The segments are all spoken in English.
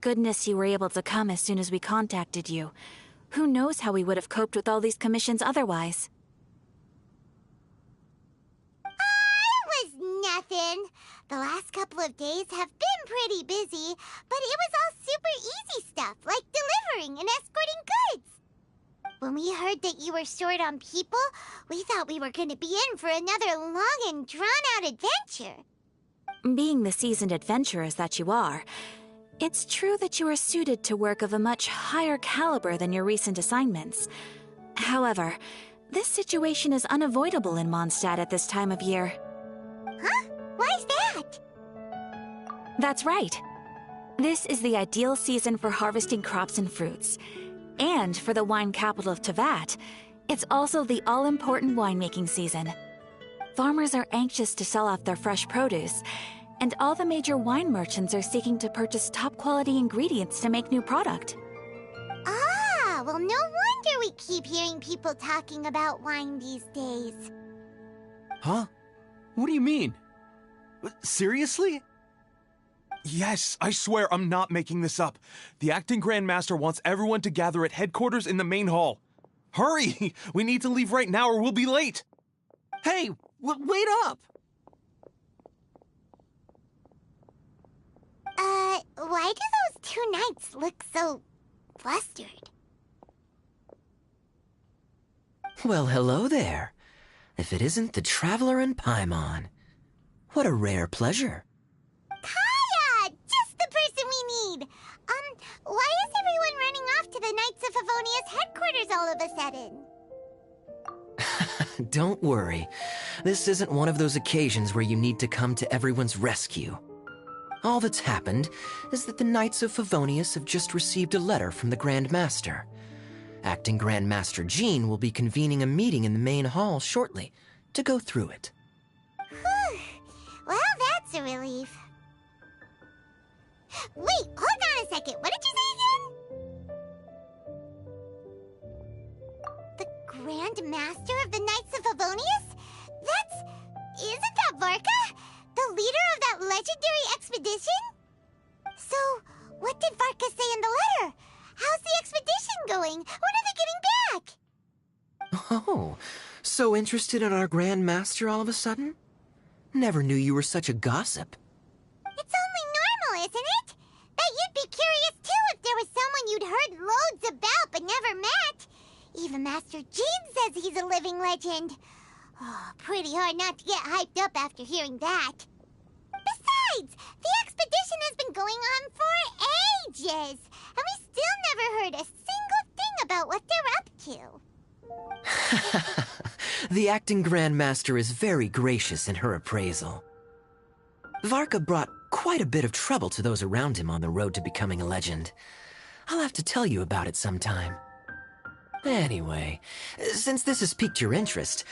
Goodness you were able to come as soon as we contacted you. Who knows how we would have coped with all these commissions otherwise? It was nothing. The last couple of days have been pretty busy, but it was all super easy stuff, like delivering and escorting goods. When we heard that you were short on people, we thought we were going to be in for another long and drawn-out adventure. Being the seasoned adventurers that you are, it's true that you are suited to work of a much higher caliber than your recent assignments. However, this situation is unavoidable in Mondstadt at this time of year. Huh? Why's that? That's right. This is the ideal season for harvesting crops and fruits. And for the wine capital of Tevat, it's also the all-important winemaking season. Farmers are anxious to sell off their fresh produce, and all the major wine merchants are seeking to purchase top-quality ingredients to make new product. Ah, well, no wonder we keep hearing people talking about wine these days. Huh? What do you mean? Seriously? Yes, I swear I'm not making this up. The acting Grand Master wants everyone to gather at headquarters in the main hall. Hurry! We need to leave right now or we'll be late! Hey, wait up! Why do those two knights look so flustered? Well, hello there. If it isn't the Traveler and Paimon. What a rare pleasure. Kaya! Just the person we need! Why is everyone running off to the Knights of Favonia's headquarters all of a sudden? Don't worry. This isn't one of those occasions where you need to come to everyone's rescue. All that's happened is that the Knights of Favonius have just received a letter from the Grand Master. Acting Grand Master Jean will be convening a meeting in the main hall shortly to go through it. Whew. Well, that's a relief. Wait, hold on a second. What did you say again? The Grand Master of the Knights of Favonius? Isn't that Varka? The leader of that legendary expedition? So, what did Varka say in the letter? How's the expedition going? When are they getting back? Oh, so interested in our Grand Master all of a sudden? Never knew you were such a gossip. It's only normal, isn't it? That you'd be curious too if there was someone you'd heard loads about but never met. Even Master Jean says he's a living legend. Oh, pretty hard not to get hyped up after hearing that. Besides, the expedition has been going on for ages, and we still never heard a single thing about what they're up to. The acting Grand Master is very gracious in her appraisal. Varka brought quite a bit of trouble to those around him on the road to becoming a legend. I'll have to tell you about it sometime. Anyway, since this has piqued your interest,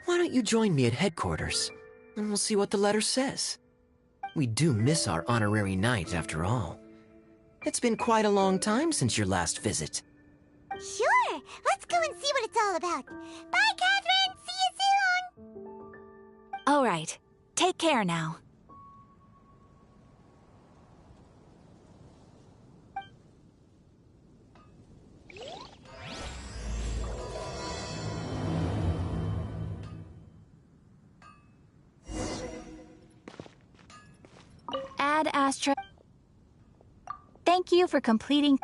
why don't you join me at headquarters, and we'll see what the letter says. We do miss our honorary knight, after all. It's been quite a long time since your last visit. Sure, let's go and see what it's all about. Bye, Catherine! See you soon! All right. Take care now. Ad Astra. Thank you for completing.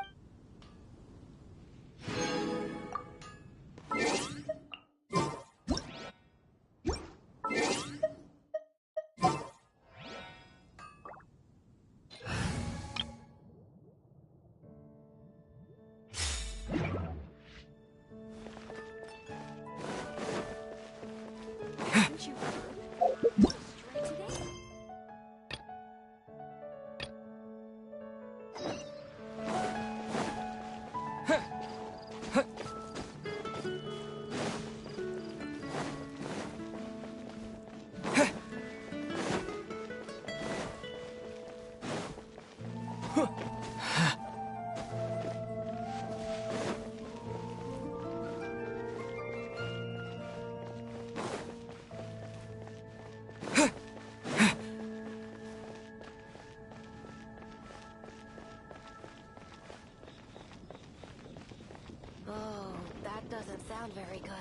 Doesn't sound very good.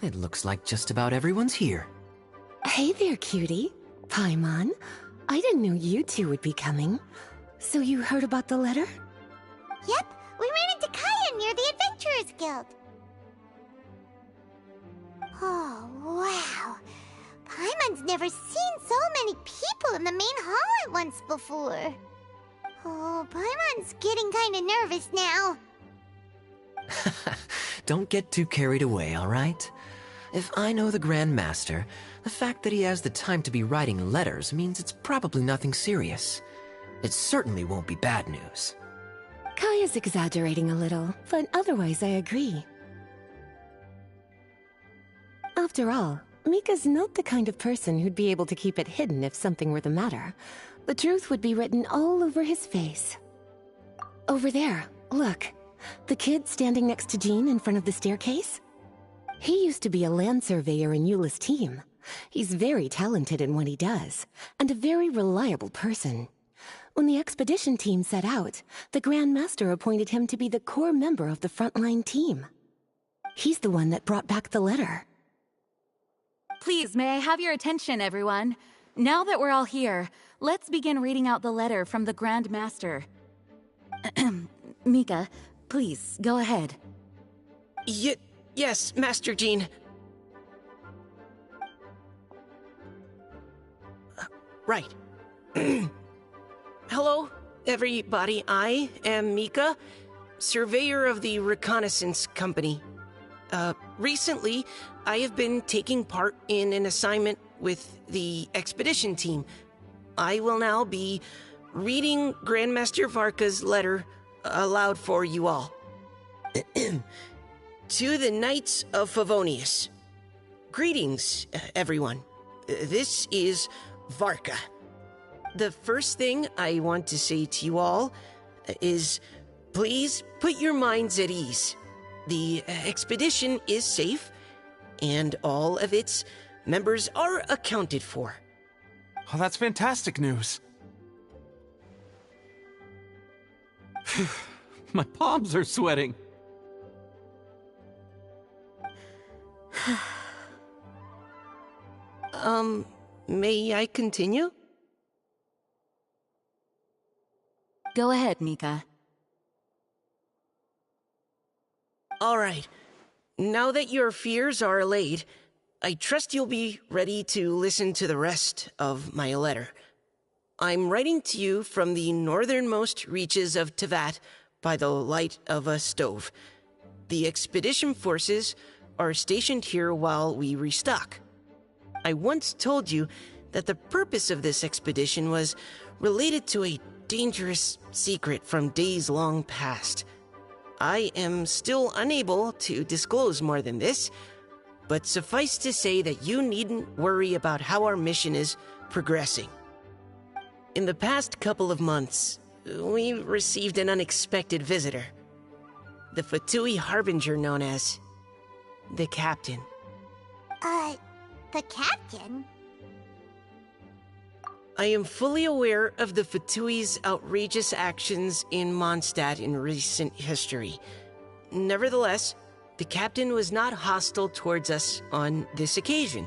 It looks like just about everyone's here. Hey there, cutie. Paimon. I didn't know you two would be coming. So you heard about the letter? Yep, we ran into Kaya near the Adventurers Guild. Oh, wow. Paimon's never seen so many people in the main hall at once before. Oh, Paimon's getting kind of nervous now. Don't get too carried away, all right? If I know the Grand Master, the fact that he has the time to be writing letters means it's probably nothing serious. It certainly won't be bad news. Kaya's exaggerating a little, but otherwise I agree. After all, Mika's not the kind of person who'd be able to keep it hidden if something were the matter. The truth would be written all over his face. Over there, look. The kid standing next to Jean in front of the staircase? He used to be a land surveyor in Eula's team. He's very talented in what he does, and a very reliable person. When the expedition team set out, the Grand Master appointed him to be the core member of the frontline team. He's the one that brought back the letter. Please, may I have your attention, everyone? Now that we're all here, let's begin reading out the letter from the Grand Master. Mika, please, go ahead. Yes, Master Jean. Right. Hello, everybody. I am Mika, surveyor of the Reconnaissance Company. Recently, I have been taking part in an assignment with the expedition team. I will now be reading Grandmaster Varka's letter aloud for you all. To the Knights of Favonius. Greetings, everyone. This is Varka. The first thing I want to say to you all is, please put your minds at ease. The expedition is safe, and all of its members are accounted for. Oh, that's fantastic news. My palms are sweating. May I continue? Go ahead, Mika. All right. Now that your fears are allayed, I trust you'll be ready to listen to the rest of my letter. I'm writing to you from the northernmost reaches of Tevat by the light of a stove. The expedition forces are stationed here while we restock. I once told you that the purpose of this expedition was related to a dangerous secret from days long past. I am still unable to disclose more than this, but suffice to say that you needn't worry about how our mission is progressing. In the past couple of months, we received an unexpected visitor. The Fatui Harbinger known as the Captain. The Captain? I am fully aware of the Fatui's outrageous actions in Mondstadt in recent history. Nevertheless, the Captain was not hostile towards us on this occasion.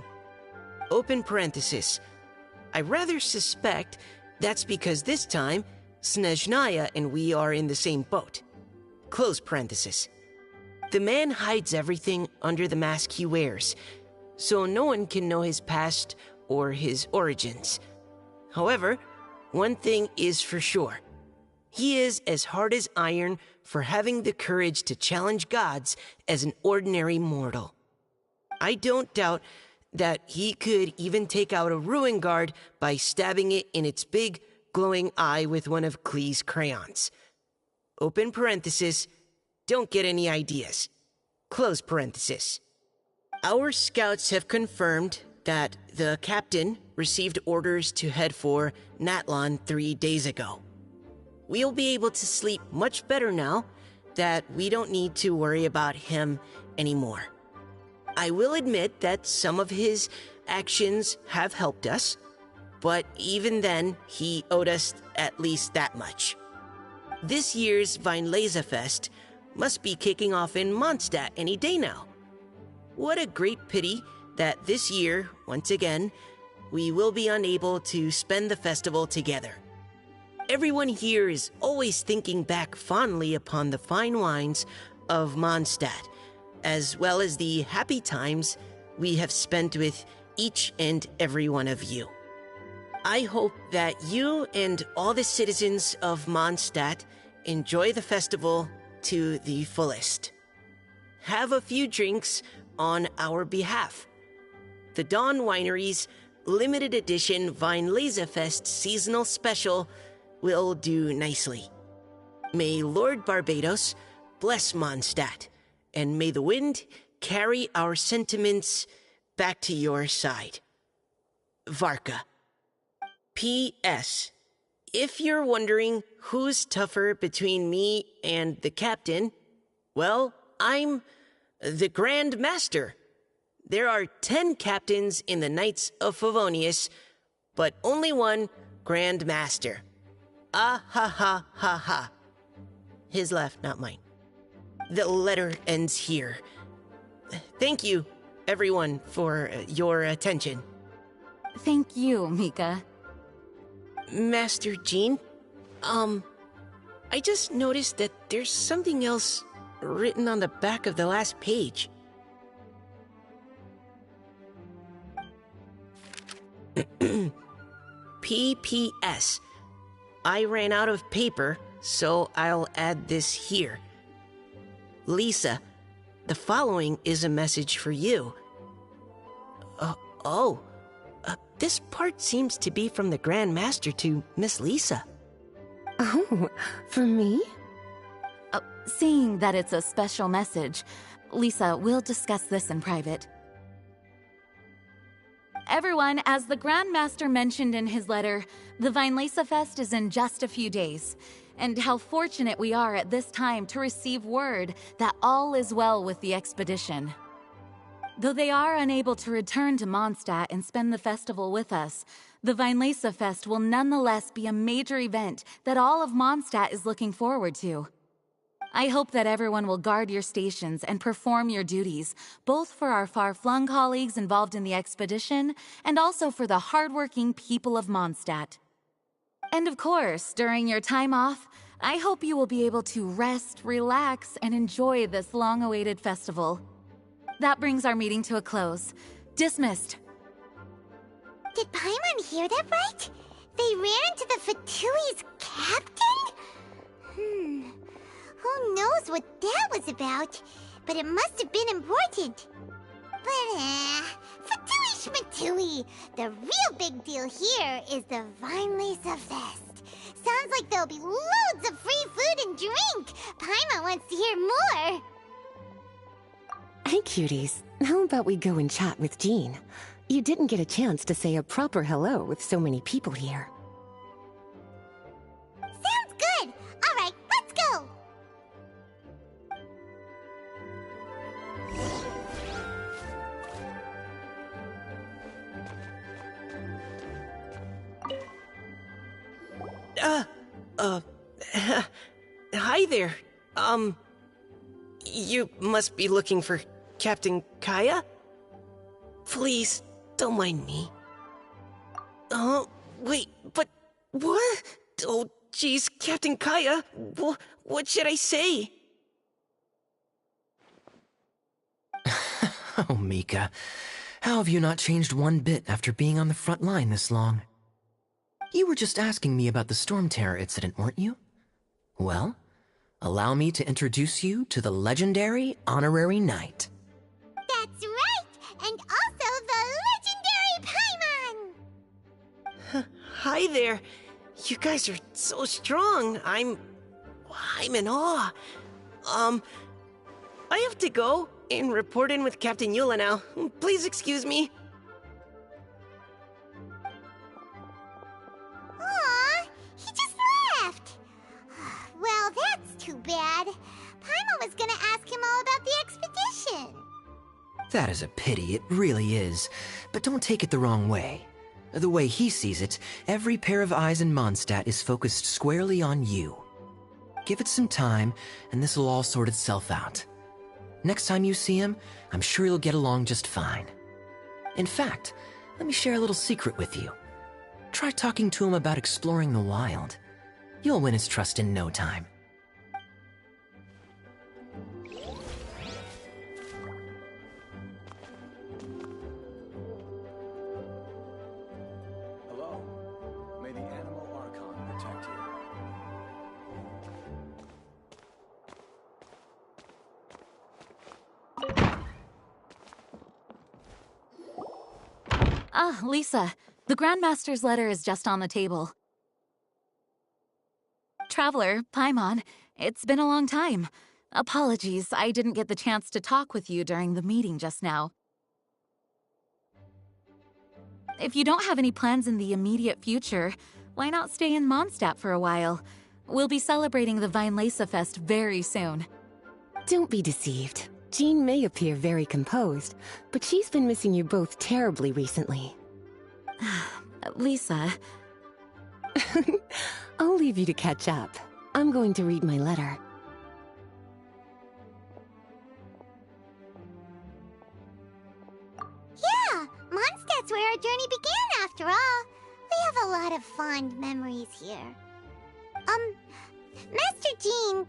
Open parenthesis. I rather suspect that's because this time, Snezhnaya and we are in the same boat. Close parenthesis. The man hides everything under the mask he wears, so no one can know his past or his origins. However, one thing is for sure. He is as hard as iron for having the courage to challenge gods as an ordinary mortal. I don't doubt that he could even take out a ruin guard by stabbing it in its big, glowing eye with one of Klee's crayons. Open parenthesis, don't get any ideas. Close parenthesis. Our scouts have confirmed that the captain received orders to head for Natlon 3 days ago. We'll be able to sleep much better now that we don't need to worry about him anymore. I will admit that some of his actions have helped us, but even then, he owed us at least that much. This year's Fest must be kicking off in Mondstadt any day now. What a great pity that this year, once again, we will be unable to spend the festival together. Everyone here is always thinking back fondly upon the fine wines of Mondstadt, as well as the happy times we have spent with each and every one of you. I hope that you and all the citizens of Mondstadt enjoy the festival to the fullest. Have a few drinks on our behalf. The Dawn Winery's limited edition Fest seasonal special will do nicely. May Lord Barbados bless Mondstadt, and may the wind carry our sentiments back to your side. Varka. P.S. If you're wondering who's tougher between me and the captain, well, I'm the Grand Master. There are 10 captains in the Knights of Favonius, but only one Grand Master. Ah ha ha ha ha. His laugh, not mine. The letter ends here. Thank you, everyone, for your attention. Thank you, Mika. Master Jean, I just noticed that there's something else written on the back of the last page. P.P.S. I ran out of paper, so I'll add this here. Lisa, the following is a message for you. This part seems to be from the Grand Master to Miss Lisa. Oh, for me? Seeing that it's a special message, Lisa, we'll discuss this in private. Everyone, as the Grand Master mentioned in his letter, the Fest is in just a few days. And how fortunate we are at this time to receive word that all is well with the expedition. Though they are unable to return to Mondstadt and spend the festival with us, the Fest will nonetheless be a major event that all of Mondstadt is looking forward to. I hope that everyone will guard your stations and perform your duties, both for our far-flung colleagues involved in the expedition and also for the hardworking people of Mondstadt. And of course, during your time off, I hope you will be able to rest, relax, and enjoy this long-awaited festival. That brings our meeting to a close. Dismissed. Did Paimon hear that right? They ran into the Fatui's captain? Who knows what that was about? But it must have been important. But, Fatui Schmatui! The real big deal here is the Fest. Sounds like there'll be loads of free food and drink! Paimon wants to hear more! Hey, cuties. How about we go and chat with Jean? You didn't get a chance to say a proper hello with so many people here. Sounds good! Alright, let's go! Hi there. You must be looking for Captain Kaya? Please, don't mind me. Wait, but what? Oh, jeez, Captain Kaya, what should I say? Oh, Mika, how have you not changed one bit after being on the front line this long? You were just asking me about the Storm Terror incident, weren't you? Well, allow me to introduce you to the legendary Honorary Knight. That's right! And also the legendary Paimon! Hi there. You guys are so strong. I'm in awe. I have to go and report in with Captain Eula now. Please excuse me. Aw, he just left. Well, that's too bad. Paimon was gonna ask him all about the expedition. That is a pity, it really is. But don't take it the wrong way. The way he sees it, every pair of eyes in Mondstadt is focused squarely on you. Give it some time, and this will all sort itself out. Next time you see him, I'm sure you'll get along just fine. In fact, let me share a little secret with you. Try talking to him about exploring the wild. You'll win his trust in no time. Hello? May the animal archon protect you. Ah, Lisa, the Grandmaster's letter is just on the table. Traveler, Paimon, it's been a long time. Apologies, I didn't get the chance to talk with you during the meeting just now. If you don't have any plans in the immediate future, why not stay in Mondstadt for a while? We'll be celebrating the Fest very soon. Don't be deceived. Jean may appear very composed, but she's been missing you both terribly recently. Lisa... I'll leave you to catch up. I'm going to read my letter. Yeah, Mondstadt's where our journey began after all. We have a lot of fond memories here. Master Jean,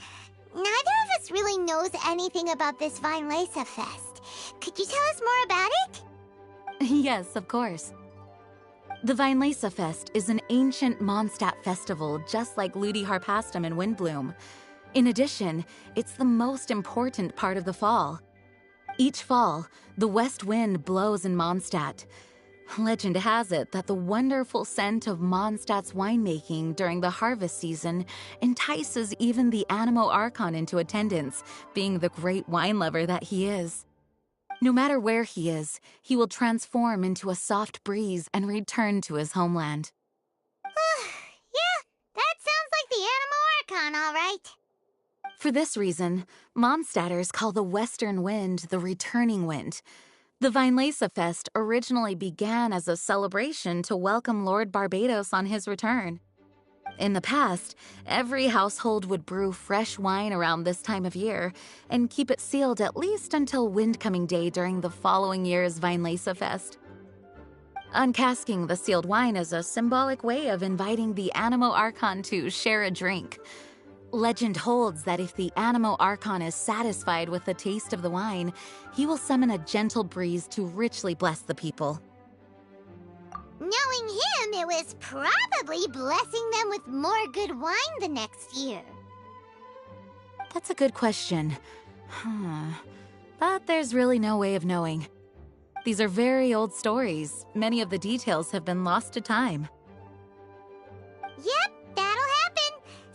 neither of us really knows anything about this Fest. Could you tell us more about it? Yes, of course. The Fest is an ancient Mondstadt festival just like Ludi Harpastum and Windbloom. In addition, it's the most important part of the fall. Each fall, the west wind blows in Mondstadt. Legend has it that the wonderful scent of Mondstadt's winemaking during the harvest season entices even the Animo Archon into attendance, being the great wine lover that he is. No matter where he is, he will transform into a soft breeze and return to his homeland. Yeah, that sounds like the Animo Archon, all right. For this reason, Mondstadters call the western wind the returning wind. The Fest originally began as a celebration to welcome Lord Barbados on his return. In the past, every household would brew fresh wine around this time of year and keep it sealed at least until Windcoming Day during the following year's Fest. Uncasking the sealed wine is a symbolic way of inviting the Animo Archon to share a drink. Legend holds that if the Animo Archon is satisfied with the taste of the wine, he will summon a gentle breeze to richly bless the people. Knowing him, it was probably blessing them with more good wine the next year. That's a good question. But there's really no way of knowing. These are very old stories. Many of the details have been lost to time. Yep, that'll happen.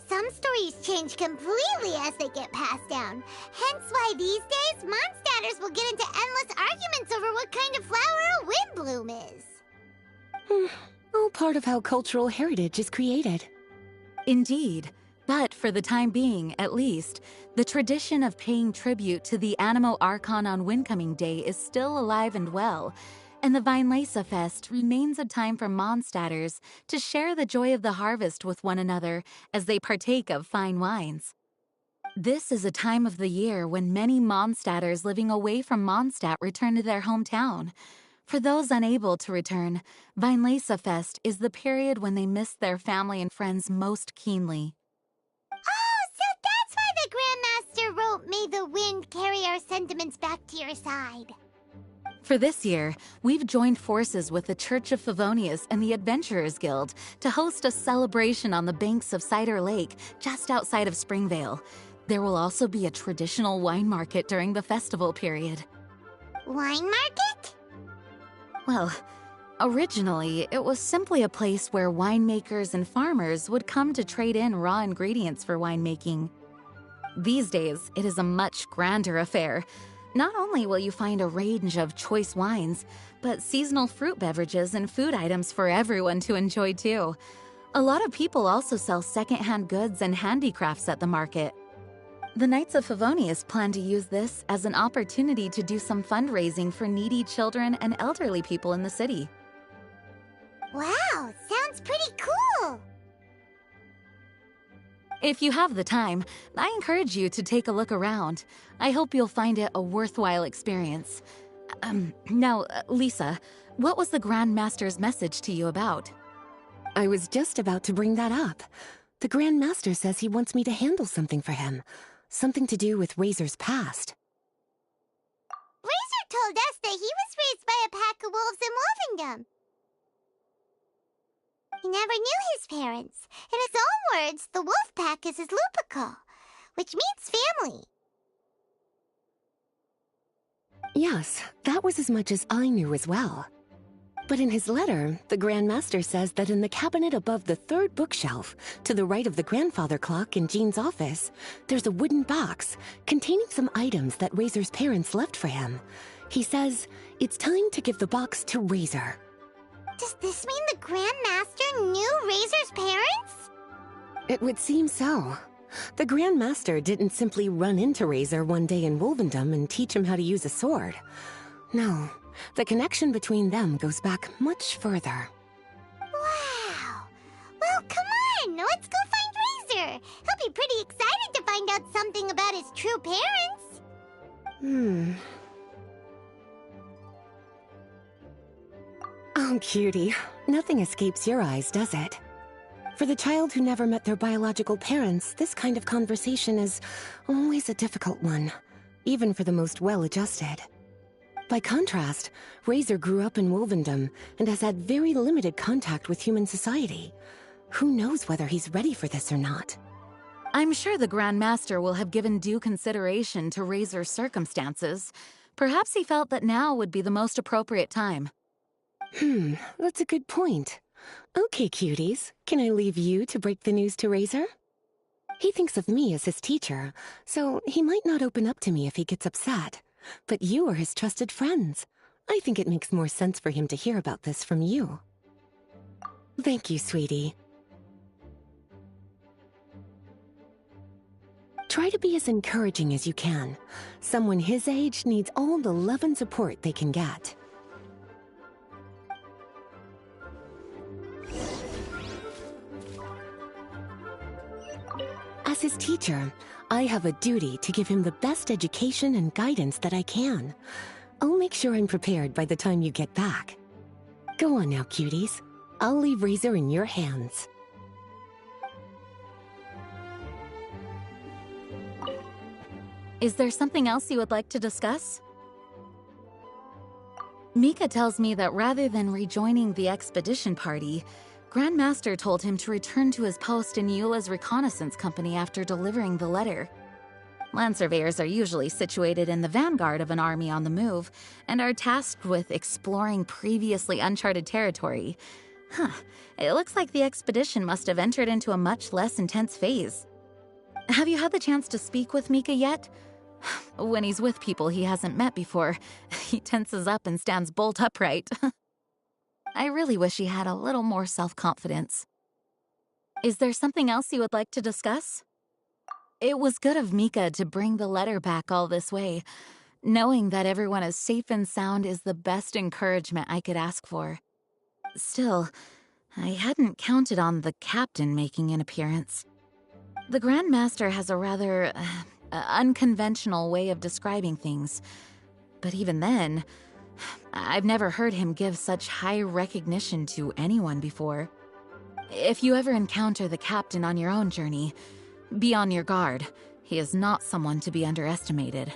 Some stories change completely as they get passed down. Hence why these days, Mondstadters will get into endless arguments over what kind of flower a windbloom is. All part of how cultural heritage is created. Indeed. But for the time being, at least, the tradition of paying tribute to the Animo Archon on Windcoming Day is still alive and well, and the Fest remains a time for Mondstadters to share the joy of the harvest with one another as they partake of fine wines. This is a time of the year when many Mondstadters living away from Mondstadt return to their hometown. For those unable to return, Fest is the period when they miss their family and friends most keenly. Oh, so that's why the Grandmaster wrote, "May the wind carry our sentiments back to your side." For this year, we've joined forces with the Church of Favonius and the Adventurers Guild to host a celebration on the banks of Cider Lake just outside of Springvale. There will also be a traditional wine market during the festival period. Wine market? Well, Originally, it was simply a place where winemakers and farmers would come to trade in raw ingredients for winemaking. These days, it is a much grander affair. Not only will you find a range of choice wines, but seasonal fruit beverages and food items for everyone to enjoy too. A lot of people also sell secondhand goods and handicrafts at the market. The Knights of Favonius plan to use this as an opportunity to do some fundraising for needy children and elderly people in the city. Wow, sounds pretty cool! If you have the time, I encourage you to take a look around. I hope you'll find it a worthwhile experience. Now, Lisa, what was the Grand Master's message to you about? I was just about to bring that up. The Grand Master says he wants me to handle something for him. Something to do with Razor's past. Razor told us that he was raised by a pack of wolves in Wolvendom. He never knew his parents. In his own words, the wolf pack is his lupical, which means family. Yes, that was as much as I knew as well. But in his letter, the Grand Master says that in the cabinet above the third bookshelf, to the right of the grandfather clock in Jean's office, there's a wooden box containing some items that Razor's parents left for him. He says it's time to give the box to Razor. Does this mean the Grand Master knew Razor's parents? It would seem so. The Grand Master didn't simply run into Razor one day in Wolvendom and teach him how to use a sword. No, the connection between them goes back much further. Wow! Well, come on! Let's go find Razor! He'll be pretty excited to find out something about his true parents! Oh, cutie. Nothing escapes your eyes, does it? For the child who never met their biological parents, this kind of conversation is always a difficult one, even for the most well-adjusted. By contrast, Razor grew up in Wolvendom and has had very limited contact with human society. Who knows whether he's ready for this or not? I'm sure the Grand Master will have given due consideration to Razor's circumstances. Perhaps he felt that now would be the most appropriate time. That's a good point. Okay, cuties, can I leave you to break the news to Razor? He thinks of me as his teacher, so he might not open up to me if he gets upset. But you are his trusted friends. I think it makes more sense for him to hear about this from you. Thank you, sweetie. Try to be as encouraging as you can. Someone his age needs all the love and support they can get. As his teacher, I have a duty to give him the best education and guidance that I can. I'll make sure I'm prepared by the time you get back. Go on now, cuties. I'll leave Razor in your hands. Is there something else you would like to discuss? Mika tells me that rather than rejoining the expedition party, Grand Master told him to return to his post in Eula's reconnaissance company after delivering the letter. Land surveyors are usually situated in the vanguard of an army on the move and are tasked with exploring previously uncharted territory. It looks like the expedition must have entered into a much less intense phase. Have you had the chance to speak with Mika yet? When he's with people he hasn't met before, he tenses up and stands bolt upright. I really wish he had a little more self-confidence. Is there something else you would like to discuss? It was good of Mika to bring the letter back all this way. Knowing that everyone is safe and sound is the best encouragement I could ask for. Still, I hadn't counted on the captain making an appearance. The Grand Master has a rather unconventional way of describing things. But even then, I've never heard him give such high recognition to anyone before. If you ever encounter the captain on your own journey, be on your guard. He is not someone to be underestimated.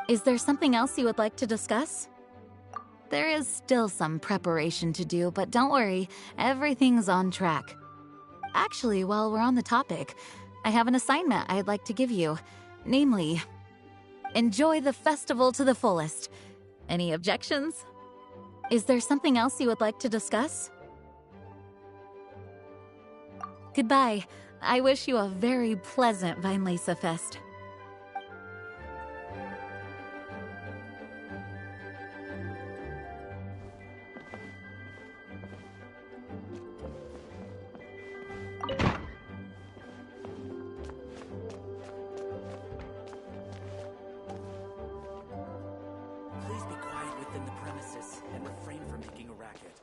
Is there something else you would like to discuss? There is still some preparation to do, but don't worry, everything's on track. Actually, while we're on the topic, I have an assignment I'd like to give you. Namely, enjoy the festival to the fullest. Any objections? Is there something else you would like to discuss? Goodbye. I wish you a very pleasant Weinlese Fest. Please be quiet within the premises and refrain from making a racket.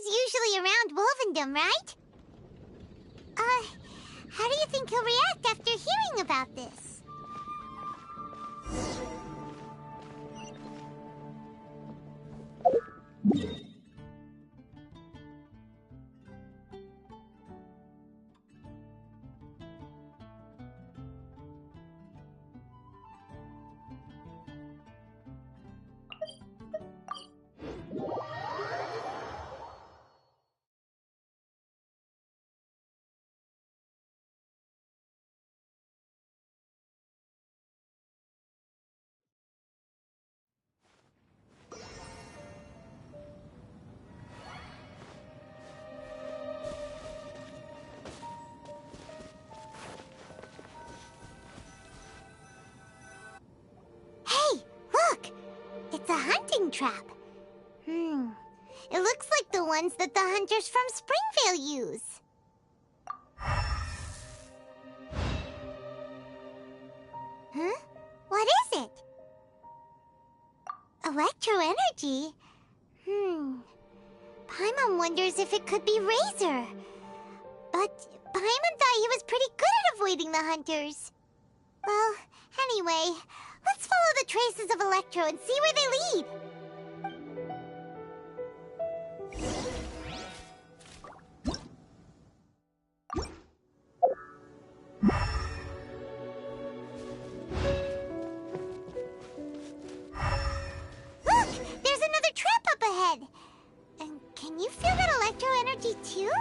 Usually around Wolvendom, right? How do you think he'll react after hearing about this? It's a hunting trap. It looks like the ones that the hunters from Springvale use. Huh? What is it? Electro energy? Paimon wonders if it could be Razor. But Paimon thought he was pretty good at avoiding the hunters. Well, anyway, let's follow the traces of Electro and see where they lead. Look! There's another trap up ahead! And can you feel that Electro energy too?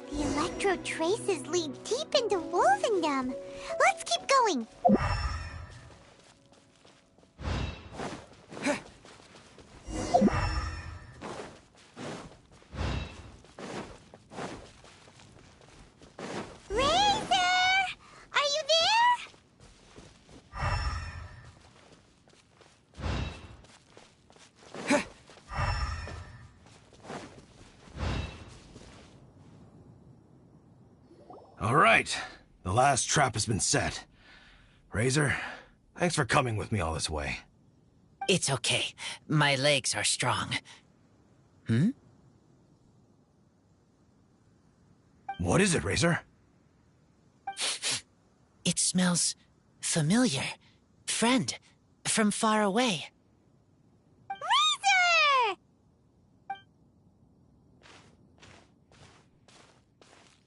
The Electro traces lead deep into Wolvendom. Let's keep going. Razor! Are you there? All right, the last trap has been set. Razor, thanks for coming with me all this way. It's okay. My legs are strong. What is it, Razor? It smells familiar. Friend, from far away. Razor!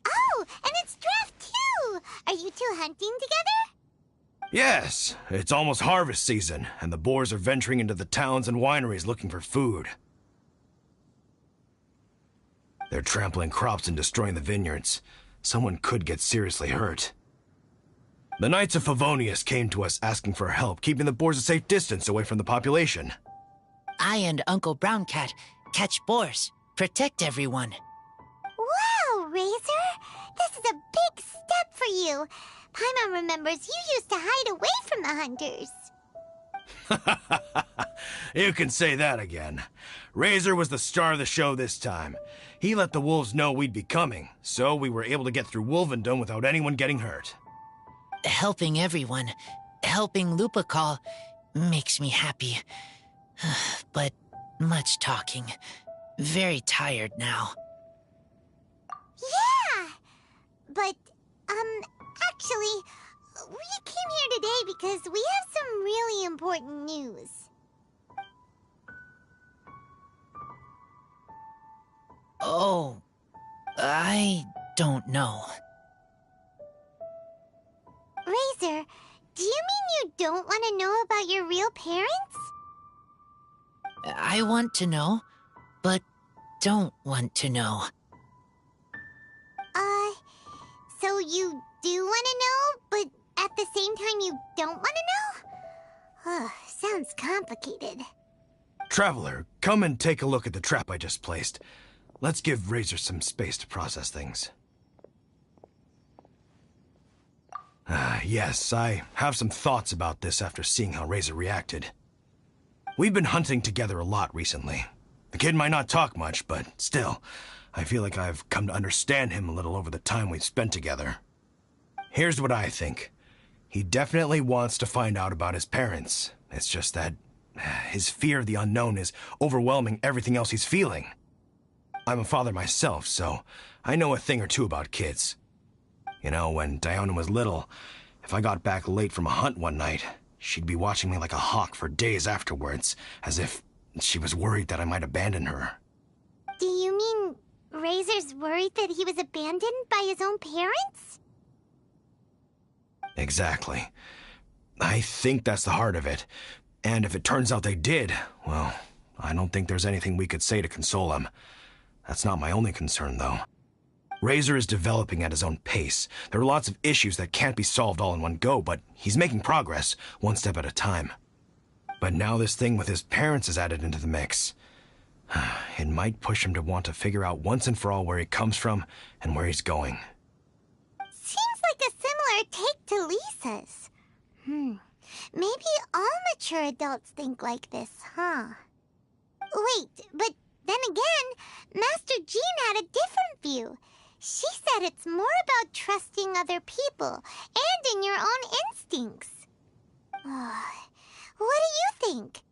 Oh, and it's Draft too! Are you two hunting together? Yes, it's almost harvest season, and the boars are venturing into the towns and wineries looking for food. They're trampling crops and destroying the vineyards. Someone could get seriously hurt. The Knights of Favonius came to us asking for help, keeping the boars a safe distance away from the population. I and Uncle Brown Cat catch boars, protect everyone. Wow, Razor! This is a big step for you. Paimon remembers you used to hide away from the hunters. You can say that again. Razor was the star of the show this time. He let the wolves know we'd be coming, so we were able to get through Wolvendom without anyone getting hurt. Helping everyone, helping Lupercal, makes me happy. But much talking. Very tired now. Yeah! But, actually, we came here today because we have some really important news. Oh, I don't know. Razor, do you mean you don't want to know about your real parents? I want to know, but don't want to know. So you do want to know, but at the same time you don't want to know? Sounds complicated. Traveler, come and take a look at the trap I just placed. Let's give Razor some space to process things. Yes, I have some thoughts about this after seeing how Razor reacted. We've been hunting together a lot recently. The kid might not talk much, but still, I feel like I've come to understand him a little over the time we've spent together. Here's what I think. He definitely wants to find out about his parents. It's just that his fear of the unknown is overwhelming everything else he's feeling. I'm a father myself, so I know a thing or two about kids. You know, when Diana was little, if I got back late from a hunt one night, she'd be watching me like a hawk for days afterwards, as if she was worried that I might abandon her. Do you mean Razor's worried that he was abandoned by his own parents? Exactly. I think that's the heart of it. And if it turns out they did, well, I don't think there's anything we could say to console him. That's not my only concern, though. Razor is developing at his own pace. There are lots of issues that can't be solved all in one go, but he's making progress, one step at a time. But now this thing with his parents is added into the mix. It might push him to want to figure out once and for all where he comes from and where he's going. Seems like a similar take to Lisa's. Maybe all mature adults think like this, huh? Wait, but then again, Master Jean had a different view. She said it's more about trusting other people and in your own instincts. What do you think?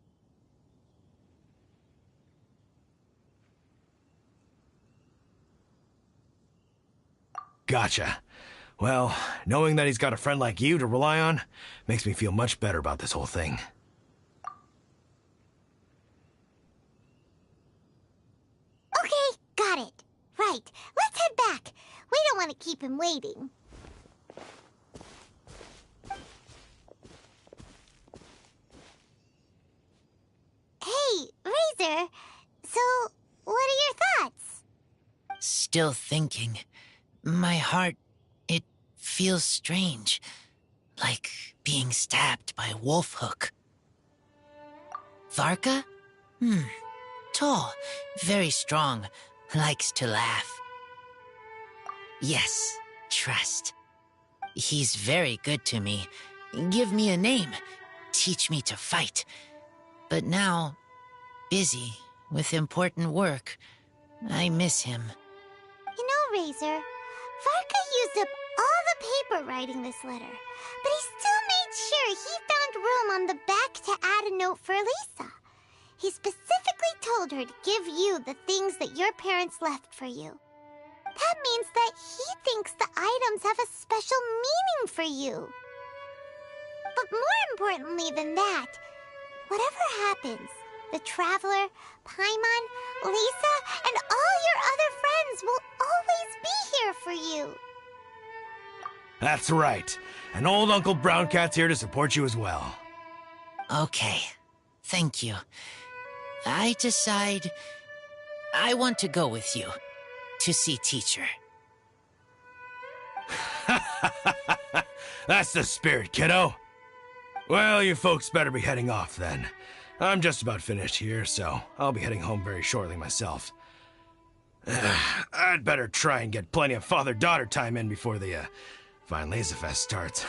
Gotcha. Well, knowing that he's got a friend like you to rely on makes me feel much better about this whole thing. Okay, got it. Right, let's head back. We don't want to keep him waiting. Hey, Razor. So, what are your thoughts? Still thinking. My heart, it feels strange. Like being stabbed by a wolf hook. Varka? Tall, very strong, likes to laugh. Yes, trust. He's very good to me. Give me a name. Teach me to fight. But now, busy with important work. I miss him. You know, Razor, Varka used up all the paper writing this letter, but he still made sure he found room on the back to add a note for Lisa. He specifically told her to give you the things that your parents left for you. That means that he thinks the items have a special meaning for you. But more importantly than that, whatever happens, the Traveler, Paimon, Lisa, and all your other friends will always be here for you. That's right. And old Uncle Brown Cat's here to support you as well. Okay, thank you. I decide I want to go with you to see teacher. That's the spirit, kiddo. Well, you folks better be heading off then. I'm just about finished here, so I'll be heading home very shortly myself. I'd better try and get plenty of father-daughter time in before the Vine Laser Fest starts.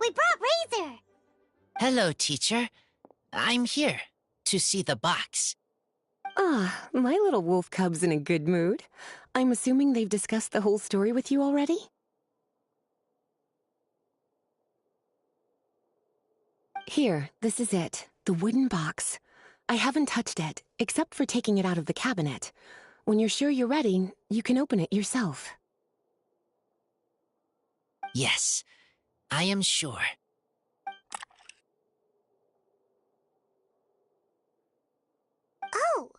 we brought Razor. Hello, teacher. I'm here to see the box. Ah, my little wolf cub's in a good mood. I'm assuming they've discussed the whole story with you already? Here, this is it, the wooden box. I haven't touched it, except for taking it out of the cabinet. When you're sure you're ready, you can open it yourself. Yes, I am sure. Oh,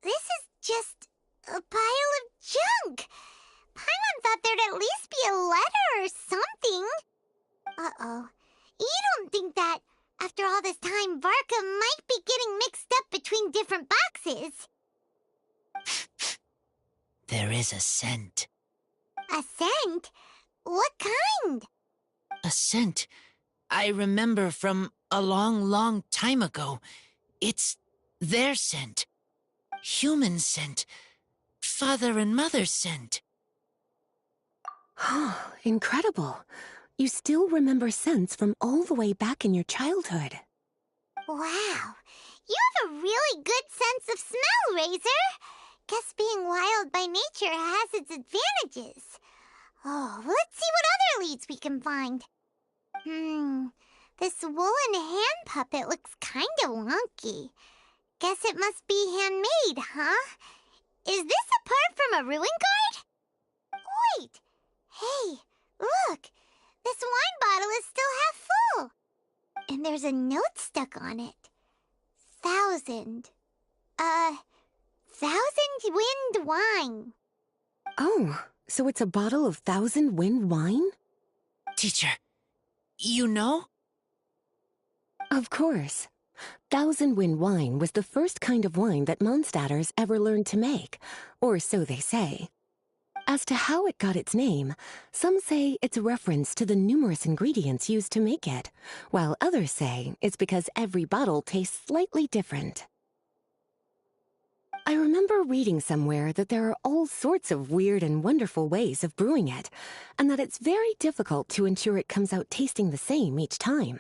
this is just a pile of junk. Paimon thought there'd at least be a letter or something. Uh-oh. You don't think that, after all this time, Varka might be getting mixed up between different boxes? There is a scent. A scent? What kind? A scent I remember from a long, long time ago. It's their scent. Human scent. Father and mother's scent. Oh, incredible. You still remember scents from all the way back in your childhood. Wow. You have a really good sense of smell, Razor. Guess being wild by nature has its advantages. Oh, let's see what other leads we can find. This woolen hand puppet looks kind of wonky. Guess it must be handmade, huh? Is this a part from a ruin guard? Wait! Hey, look! This wine bottle is still half full. And there's a note stuck on it. 1,000 wind wine. Oh, so it's a bottle of 1,000 wind wine? Teacher, you know? Of course. 1,000 wind wine was the first kind of wine that Mondstadters ever learned to make, or so they say. As to how it got its name, some say it's a reference to the numerous ingredients used to make it, while others say it's because every bottle tastes slightly different. I remember reading somewhere that there are all sorts of weird and wonderful ways of brewing it, and that it's very difficult to ensure it comes out tasting the same each time.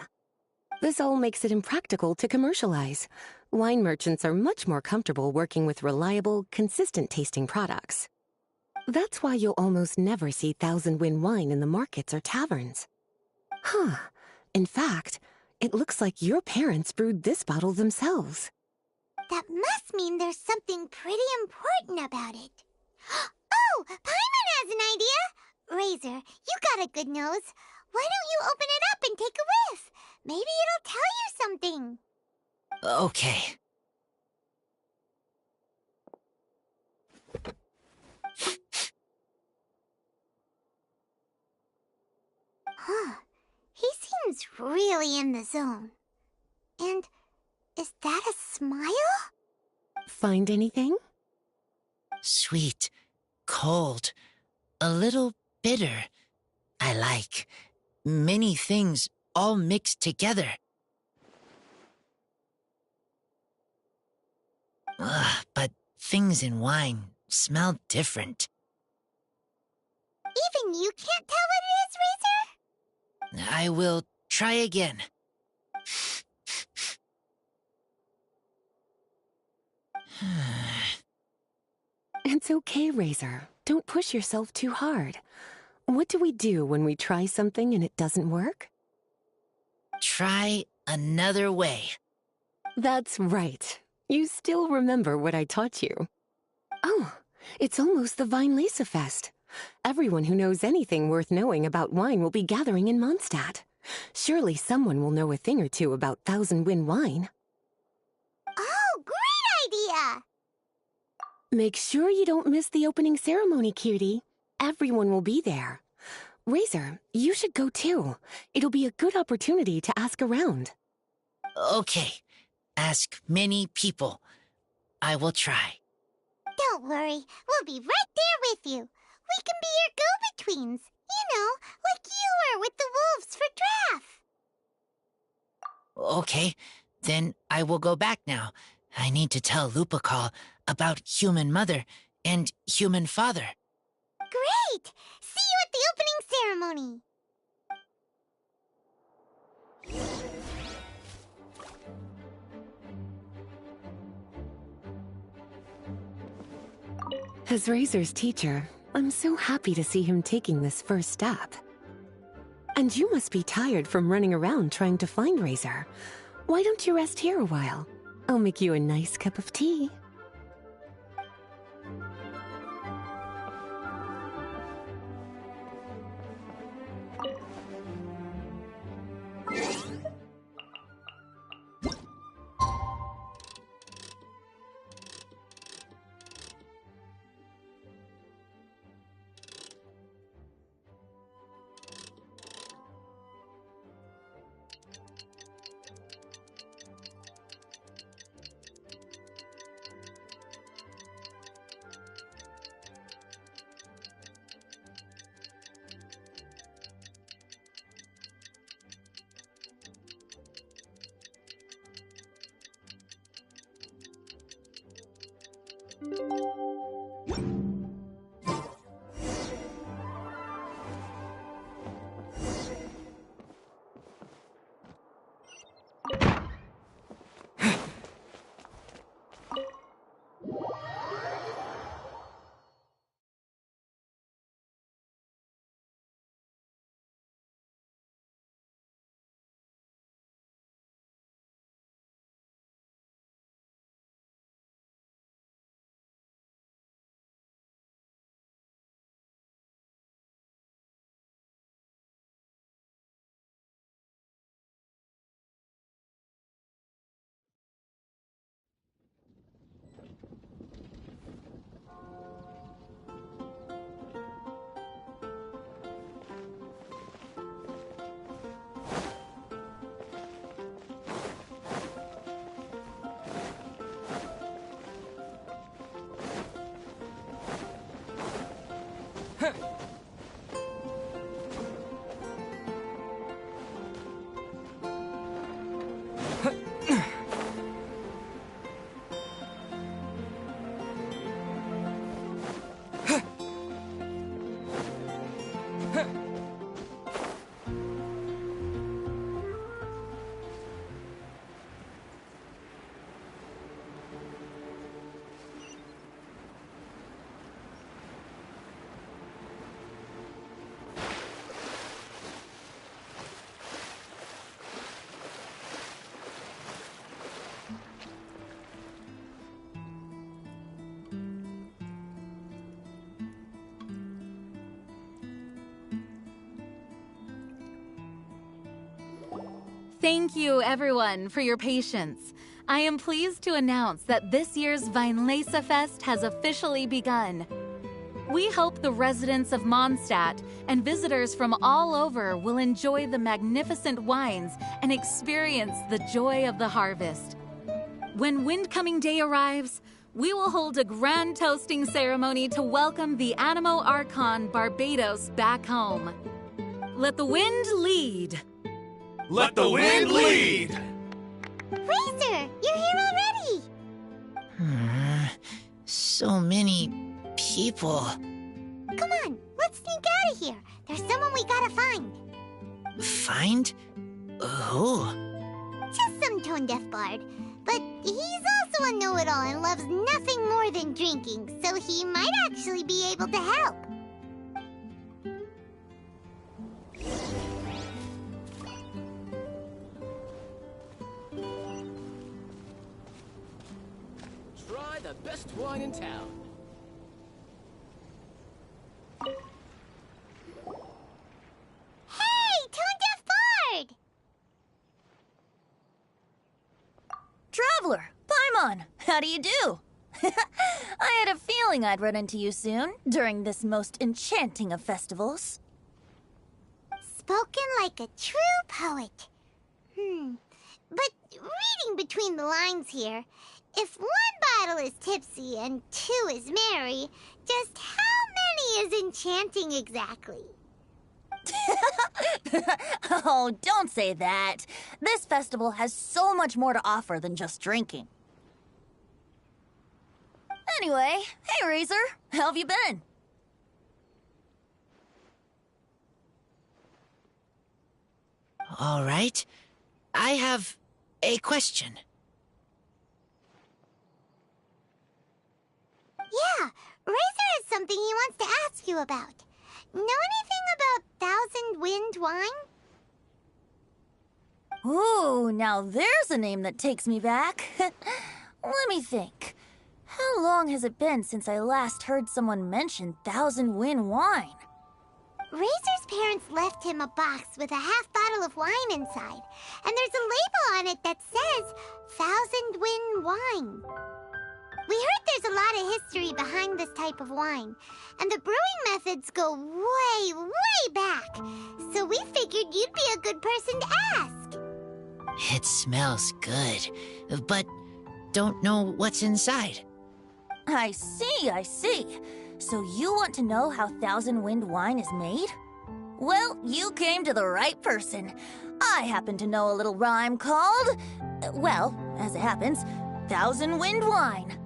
This all makes it impractical to commercialize. Wine merchants are much more comfortable working with reliable, consistent-tasting products. That's why you'll almost never see 1,000 wind wine in the markets or taverns. Huh. In fact, it looks like your parents brewed this bottle themselves. That must mean there's something pretty important about it. Oh, Paimon has an idea! Razor, you got a good nose. Why don't you open it up and take a whiff? Maybe it'll tell you something. Okay. Huh. He seems really in the zone. And is that a smile? Find anything? Sweet, cold, a little bitter. I like many things all mixed together. But things in wine smell different. Even you can't tell what it is, Razor? I will try again. It's okay, Razor. Don't push yourself too hard. What do we do when we try something and it doesn't work? Try another way. That's right. You still remember what I taught you. Oh, it's almost the Weinlesefest. Everyone who knows anything worth knowing about wine will be gathering in Mondstadt. Surely someone will know a thing or two about 1,000 wind wine. Oh, great idea! Make sure you don't miss the opening ceremony, cutie. Everyone will be there. Razor, you should go too. It'll be a good opportunity to ask around. Okay. Ask many people. I will try. Don't worry, we'll be right there with you. We can be your go-betweens. You know, like you were with the wolves for Draff. Okay, then I will go back now. I need to tell Lupakal about human mother and human father. Great! See you at the opening ceremony. As Razor's teacher, I'm so happy to see him taking this first step. And you must be tired from running around trying to find Razor. Why don't you rest here a while? I'll make you a nice cup of tea. Thank you, everyone, for your patience. I am pleased to announce that this year's Fest has officially begun. We hope the residents of Mondstadt and visitors from all over will enjoy the magnificent wines and experience the joy of the harvest. When Windcoming Day arrives, we will hold a grand toasting ceremony to welcome the Animo Archon Barbados back home. Let the wind lead. Let the wind lead! Razor, you're here already! So many people. Come on, let's sneak out of here. There's someone we gotta find. Find? Who? Just some tone-deaf bard. But he's also a know-it-all and loves nothing more than drinking, so he might actually be able to help. Try the best wine in town. Hey, tone-deaf bard! Traveler, Paimon, how do you do? I had a feeling I'd run into you soon, during this most enchanting of festivals. Spoken like a true poet. But reading between the lines here, if one bottle is tipsy and two is merry, just how many is enchanting exactly? Oh, don't say that. This festival has so much more to offer than just drinking. Anyway, hey Razor, how have you been? All right. I have a question. Yeah, Razor has something he wants to ask you about. Know anything about Thousand Wind wine? Ooh, now there's a name that takes me back. Let me think. How long has it been since I last heard someone mention Thousand Wind wine? Razor's parents left him a box with a half bottle of wine inside, and there's a label on it that says Thousand Wind wine. We heard there's a lot of history behind this type of wine, and the brewing methods go way, way back, so we figured you'd be a good person to ask. It smells good, but don't know what's inside. I see. So you want to know how Thousand Wind wine is made? Well, you came to the right person. I happen to know a little rhyme called, well, as it happens, Thousand Wind wine.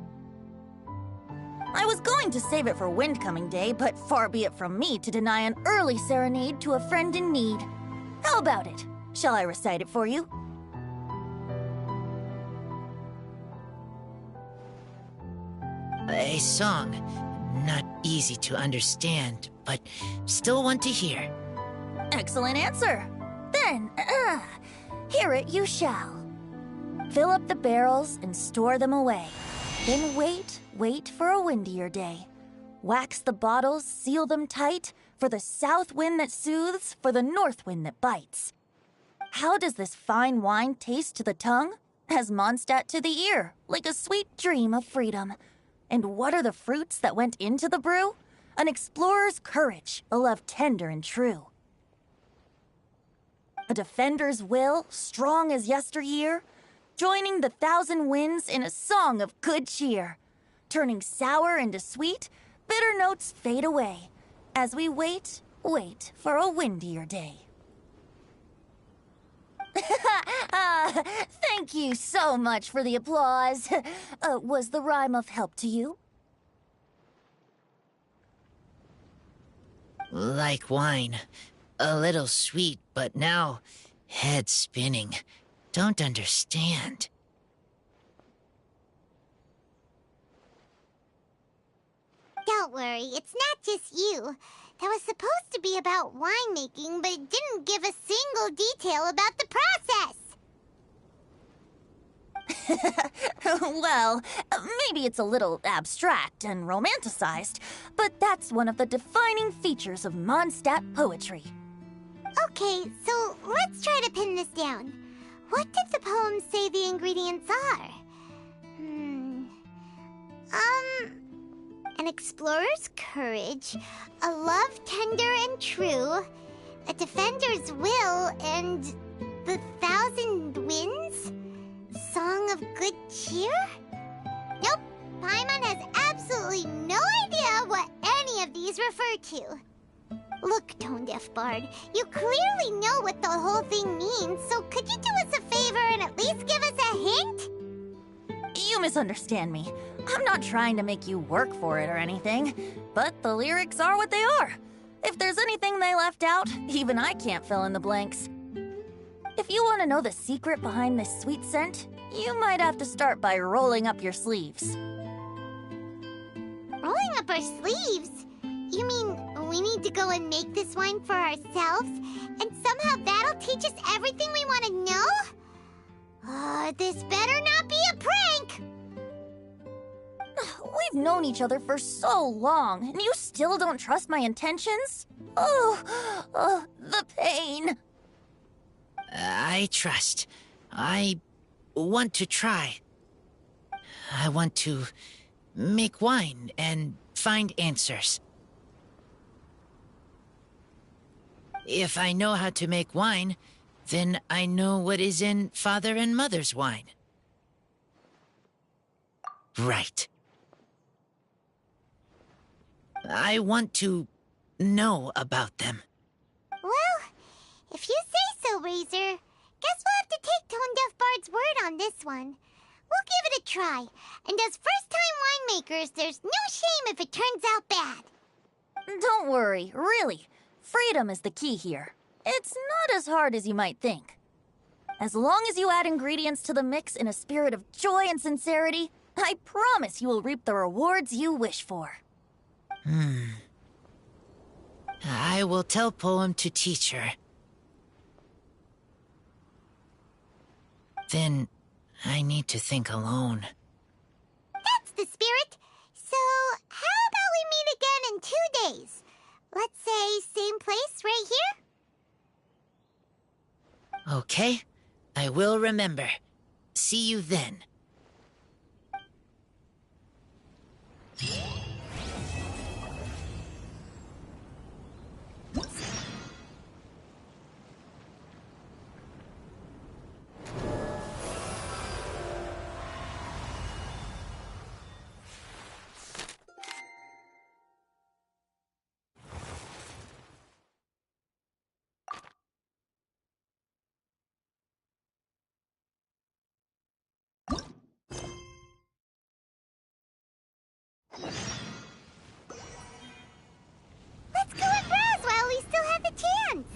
I was going to save it for Windcoming Day, but far be it from me to deny an early serenade to a friend in need. How about it? Shall I recite it for you? A song. Not easy to understand, but still want to hear. Excellent answer. Then, hear it you shall. Fill up the barrels and store them away. Then wait for a windier day. Wax the bottles, seal them tight, for the south wind that soothes, for the north wind that bites. How does this fine wine taste to the tongue? As Mondstadt to the ear, like a sweet dream of freedom. And what are the fruits that went into the brew? An explorer's courage, a love tender and true. A defender's will, strong as yesteryear, joining the thousand winds in a song of good cheer. Turning sour into sweet, bitter notes fade away, as we wait for a windier day. Thank you so much for the applause. Was the rhyme of help to you? Like wine. A little sweet, but now head spinning. Don't understand. Don't worry, it's not just you. That was supposed to be about winemaking, but it didn't give a single detail about the process. Well, maybe it's a little abstract and romanticized, but that's one of the defining features of Mondstadt poetry. Okay, so let's try to pin this down. What did the poem say the ingredients are? An explorer's courage, a love tender and true, a defender's will, and the thousand winds? Song of good cheer? Nope, Paimon has absolutely no idea what any of these refer to. Look, Tone-Deaf Bard, you clearly know what the whole thing means, so could you do us a favor and at least give us a hint? You misunderstand me. I'm not trying to make you work for it or anything, but the lyrics are what they are. If there's anything they left out, even I can't fill in the blanks. If you want to know the secret behind this sweet scent, you might have to start by rolling up your sleeves. Rolling up our sleeves? You mean we need to go and make this wine for ourselves, and somehow that'll teach us everything we want to know? This better not be a prank! We've known each other for so long, and you still don't trust my intentions? Oh, the pain. I trust. I want to try. I want to make wine and find answers. If I know how to make wine, then I know what is in Father and Mother's wine. Right. I want to know about them. Well, if you say so, Razor, guess we'll have to take Tone-Deaf Bard's word on this one. We'll give it a try, and as first-time winemakers, there's no shame if it turns out bad. Don't worry, really. Freedom is the key here. It's not as hard as you might think. As long as you add ingredients to the mix in a spirit of joy and sincerity, I promise you will reap the rewards you wish for. I will tell Poem to teacher. Then I need to think alone. That's the spirit. So, how about we meet again in 2 days? Let's say same place right here? Okay, I will remember. See you then. Let's go and browse while we still have the chance.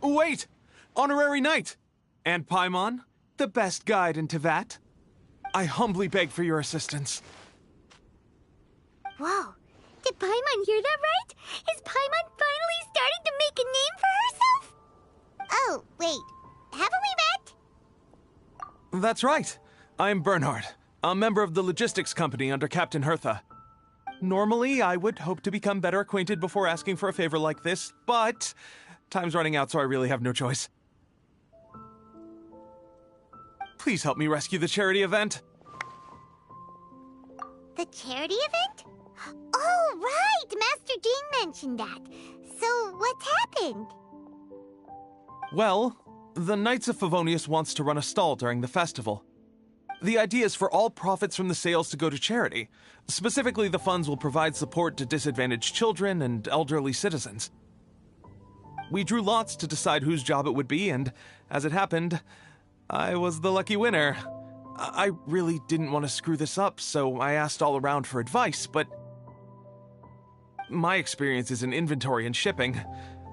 Wait! Honorary Knight! And Paimon, the best guide in Tevat. I humbly beg for your assistance. Whoa, did Paimon hear that right? Is Paimon finally starting to make a name for herself? Oh, wait, haven't we met? That's right. I'm Bernhard, a member of the logistics company under Captain Hertha. Normally, I would hope to become better acquainted before asking for a favor like this, but time's running out, so I really have no choice. Please help me rescue the charity event. The charity event? Oh, right! Master Jean mentioned that. So, what's happened? Well, the Knights of Favonius wants to run a stall during the festival. The idea is for all profits from the sales to go to charity. Specifically, the funds will provide support to disadvantaged children and elderly citizens. We drew lots to decide whose job it would be, and as it happened, I was the lucky winner. I really didn't want to screw this up, so I asked all around for advice, but my experience is in inventory and shipping.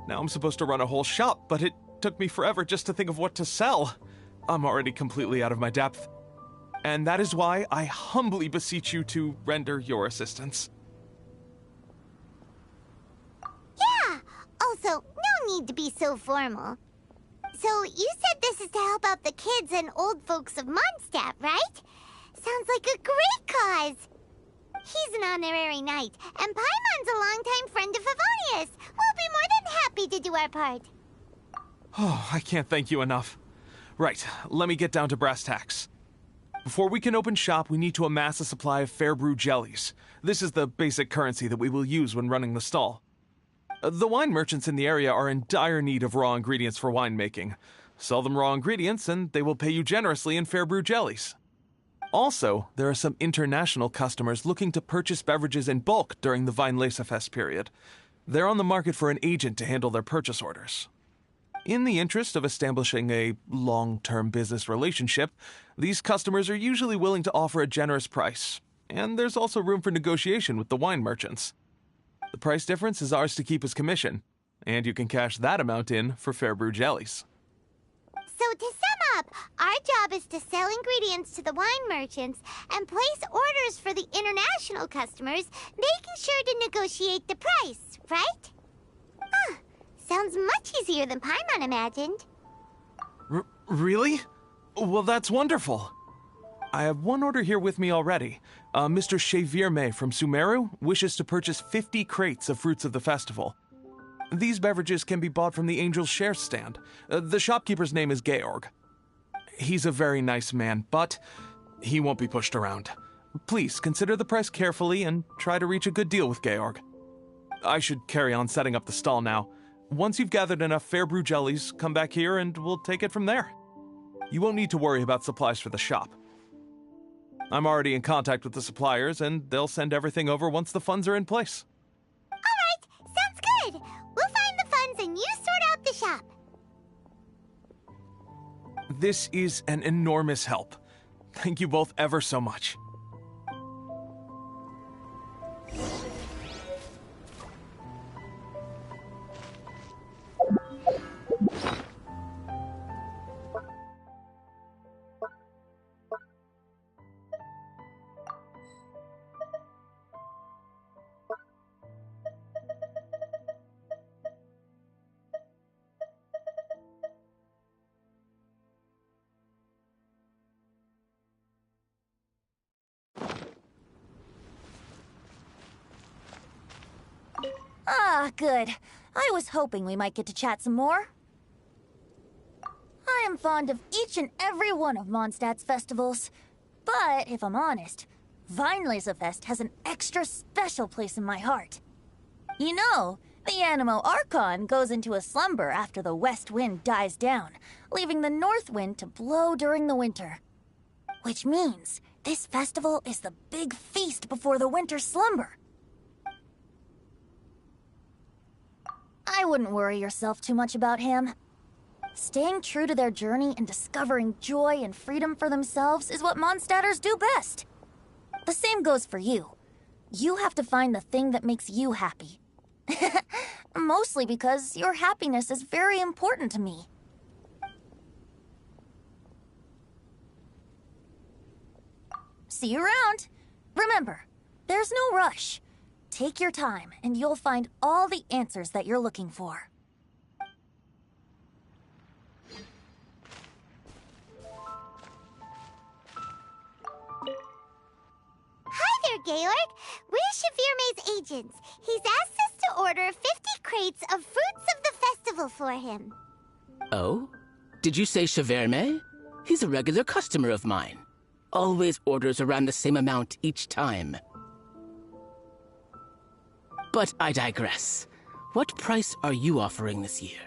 Now I'm supposed to run a whole shop, but it took me forever just to think of what to sell. I'm already completely out of my depth. And that is why I humbly beseech you to render your assistance. Yeah! Also, no need to be so formal. So, you said this is to help out the kids and old folks of Mondstadt, right? Sounds like a great cause! He's an honorary knight, and Paimon's a longtime friend of Favonius. We'll be more than happy to do our part. Oh, I can't thank you enough. Right, let me get down to brass tacks. Before we can open shop, we need to amass a supply of fair brew jellies. This is the basic currency that we will use when running the stall. The wine merchants in the area are in dire need of raw ingredients for winemaking. Sell them raw ingredients, and they will pay you generously in fair brew jellies. Also, there are some international customers looking to purchase beverages in bulk during the Weinlesefest period. They're on the market for an agent to handle their purchase orders. In the interest of establishing a long-term business relationship, these customers are usually willing to offer a generous price, and there's also room for negotiation with the wine merchants. The price difference is ours to keep as commission, and you can cash that amount in for fair brew jellies. So to sum up, our job is to sell ingredients to the wine merchants and place orders for the international customers, making sure to negotiate the price, right? Huh. Sounds much easier than Paimon imagined. Really? Well, that's wonderful. I have one order here with me already. Mr. Chevirme from Sumeru wishes to purchase 50 crates of fruits of the festival. These beverages can be bought from the Angel's Share stand. The shopkeeper's name is Georg. He's a very nice man, but he won't be pushed around. Please consider the price carefully and try to reach a good deal with Georg. I should carry on setting up the stall now. Once you've gathered enough fair brew jellies, come back here and we'll take it from there. You won't need to worry about supplies for the shop. I'm already in contact with the suppliers, and they'll send everything over once the funds are in place. All right, sounds good. We'll find the funds and you sort out the shop. This is an enormous help. Thank you both ever so much. Ah, good. I was hoping we might get to chat some more. I am fond of each and every one of Mondstadt's festivals. But, if I'm honest, Weinlesefest has an extra special place in my heart. You know, the Animo Archon goes into a slumber after the west wind dies down, leaving the north wind to blow during the winter. Which means this festival is the big feast before the winter slumber. I wouldn't worry yourself too much about him. Staying true to their journey and discovering joy and freedom for themselves is what Mondstadters do best. The same goes for you. You have to find the thing that makes you happy. Mostly because your happiness is very important to me. See you around. Remember, there's no rush. Take your time, and you'll find all the answers that you're looking for. Hi there, Georg. We're Chevirme's agents. He's asked us to order 50 crates of fruits of the festival for him. Oh? Did you say Chevirme? He's a regular customer of mine. Always orders around the same amount each time. But I digress. What price are you offering this year?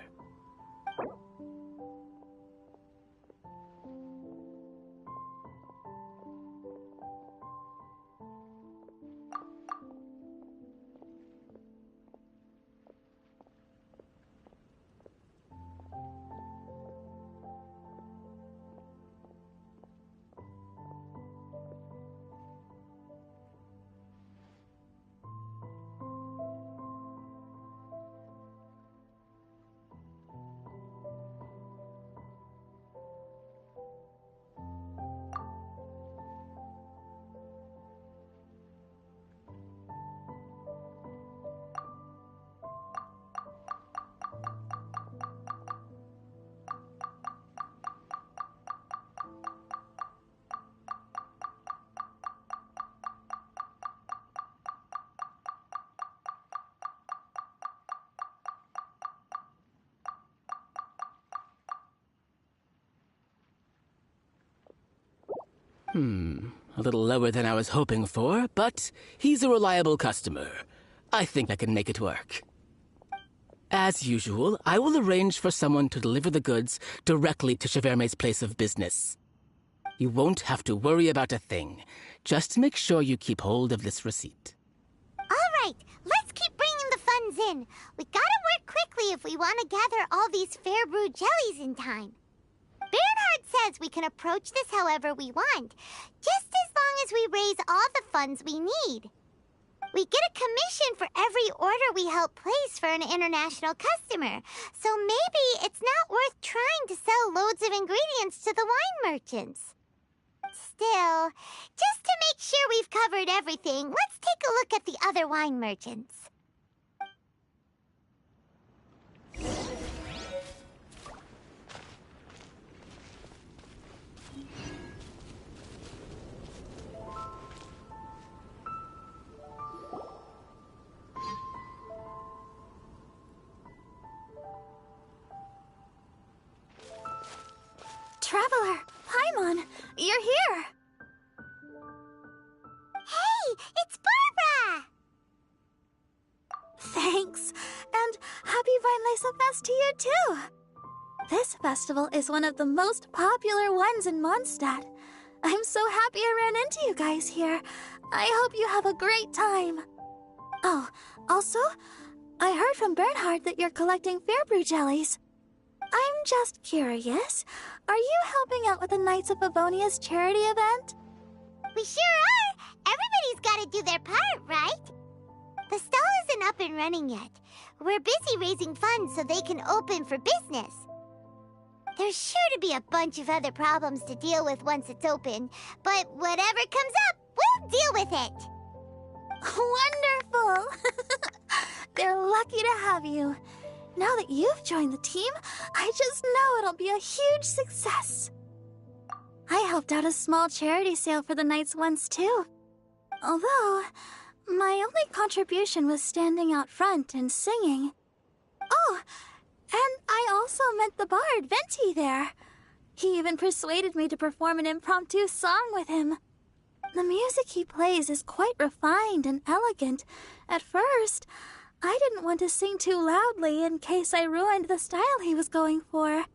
A little lower than I was hoping for, but he's a reliable customer. I think I can make it work. As usual, I will arrange for someone to deliver the goods directly to Cheverme's place of business. You won't have to worry about a thing. Just make sure you keep hold of this receipt. All right, let's keep bringing the funds in. We gotta work quickly if we want to gather all these fair brew jellies in time. Bernhard says we can approach this however we want, just as long as we raise all the funds we need. We get a commission for every order we help place for an international customer, so maybe it's not worth trying to sell loads of ingredients to the wine merchants. Still, just to make sure we've covered everything, let's take a look at the other wine merchants. Traveler, Paimon, you're here! Hey, it's Barbara! Thanks, and happy Weinlese Fest to you too! This festival is one of the most popular ones in Mondstadt. I'm so happy I ran into you guys here. I hope you have a great time. Oh, also, I heard from Bernhard that you're collecting Fairbrew jellies. I'm just curious, are you helping out with the Knights of Favonia's charity event? We sure are! Everybody's gotta do their part, right? The stall isn't up and running yet. We're busy raising funds so they can open for business. There's sure to be a bunch of other problems to deal with once it's open, but whatever comes up, we'll deal with it. Wonderful! They're lucky to have you. Now that you've joined the team, I just know it'll be a huge success. I helped out a small charity sale for the Knights once too. Although, my only contribution was standing out front and singing. Oh, and I also met the bard, Venti, there. He even persuaded me to perform an impromptu song with him. The music he plays is quite refined and elegant. At first, I didn't want to sing too loudly in case I ruined the style he was going for.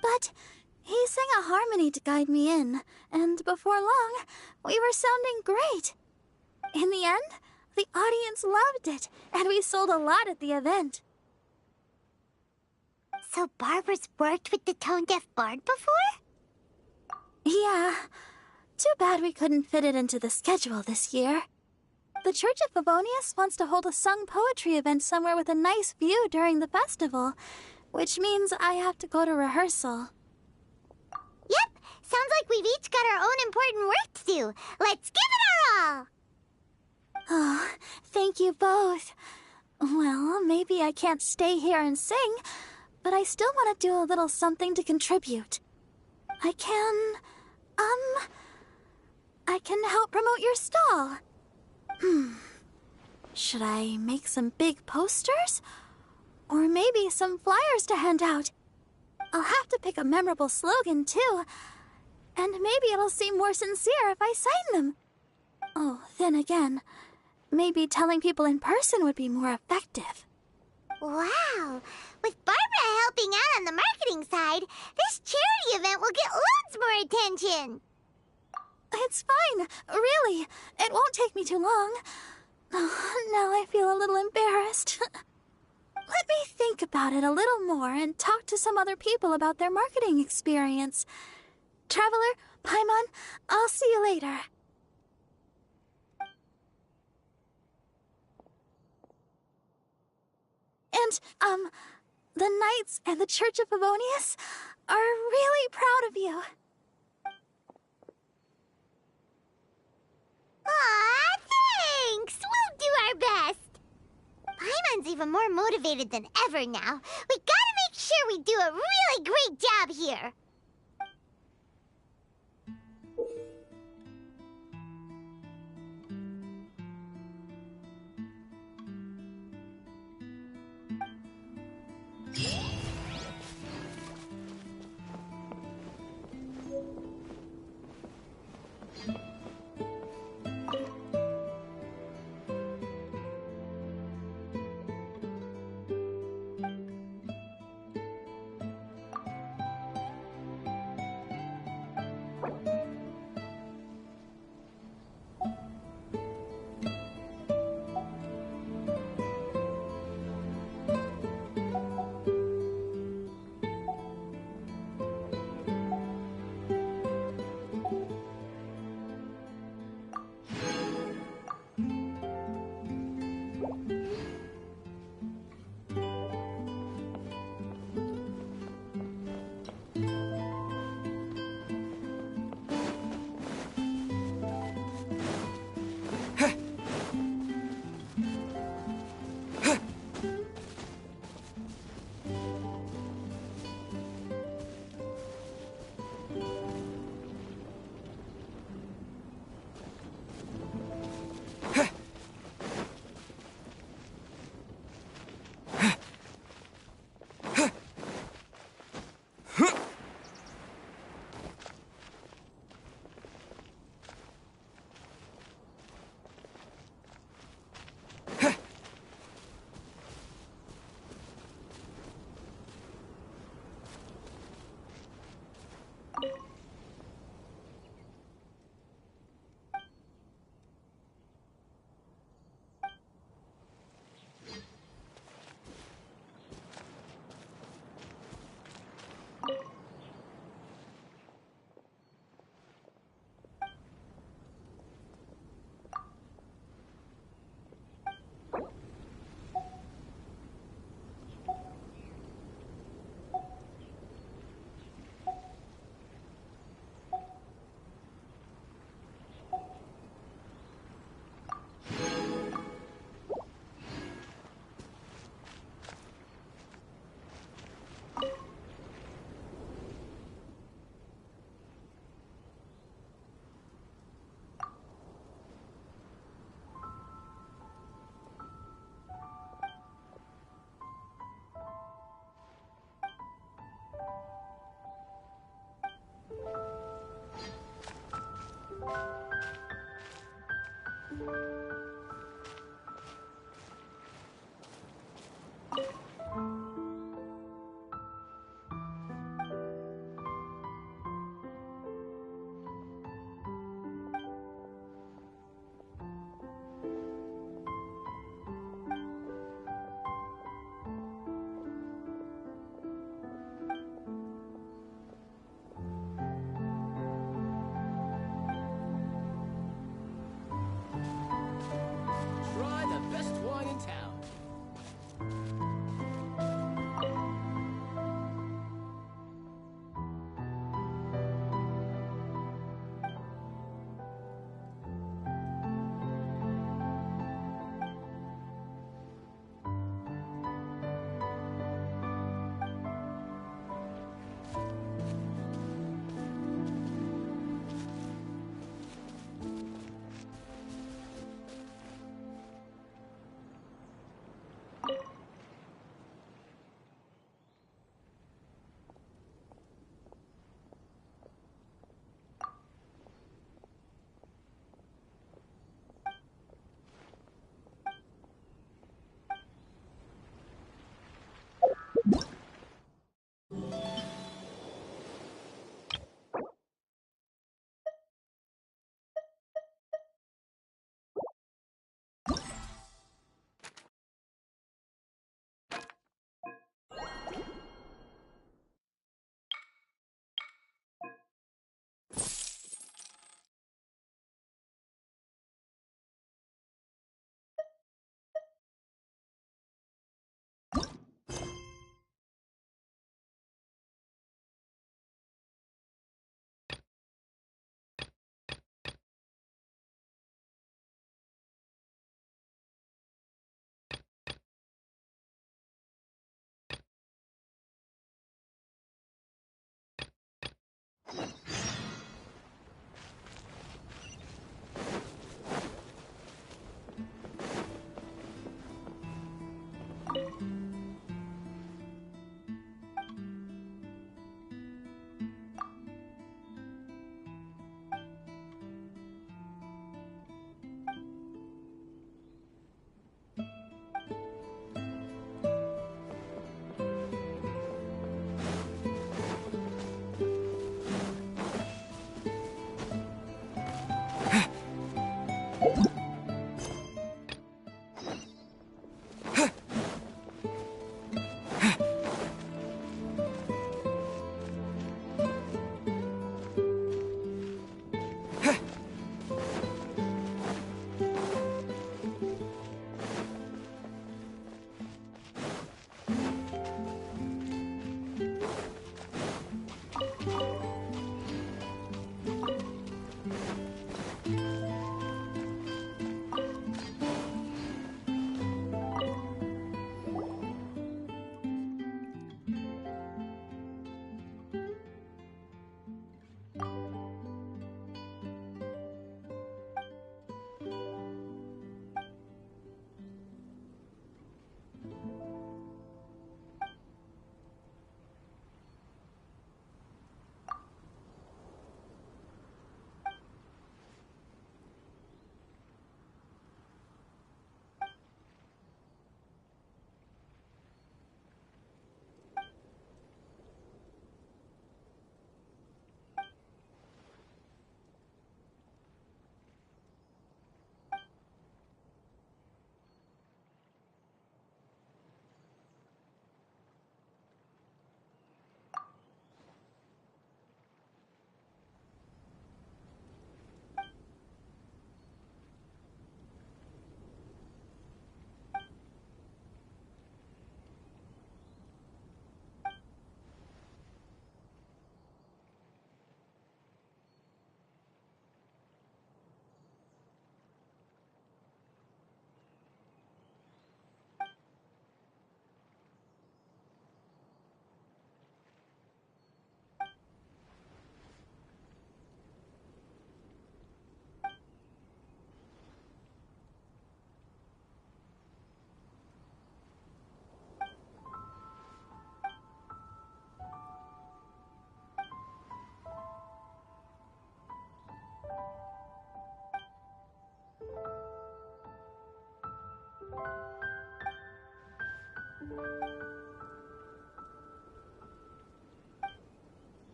But he sang a harmony to guide me in, and before long, we were sounding great. In the end, the audience loved it, and we sold a lot at the event. So Barbara's worked with the tone-deaf bard before? Yeah. Too bad we couldn't fit it into the schedule this year. The Church of Favonius wants to hold a sung poetry event somewhere with a nice view during the festival, which means I have to go to rehearsal. Yep, sounds like we've each got our own important work to do. Let's give it our all! Oh, thank you both. Well, maybe I can't stay here and sing, but I still want to do a little something to contribute. I can help promote your stall. Should I make some big posters? Or maybe some flyers to hand out? I'll have to pick a memorable slogan, too. And maybe it'll seem more sincere if I sign them. Oh, then again, maybe telling people in person would be more effective. Wow! With Barbara helping out on the marketing side, this charity event will get loads more attention! It's fine, really. It won't take me too long. Oh, now I feel a little embarrassed. Let me think about it a little more and talk to some other people about their marketing experience. Traveler, Paimon, I'll see you later. And, the Knights and the Church of Favonius are really proud of you. Aw, thanks! We'll do our best! Paimon's even more motivated than ever now. We gotta make sure we do a really great job here!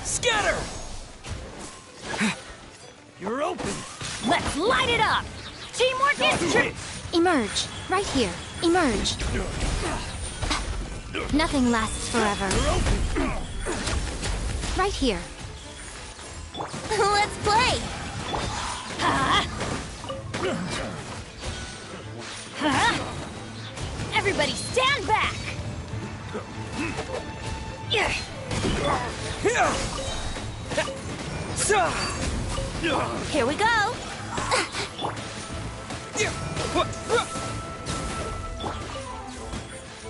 Scatter! You're open! Let's light it up! Teamwork is true! Emerge. Right here. Emerge. Nothing lasts forever. Right here. Let's play! Everybody stand back! Here we go!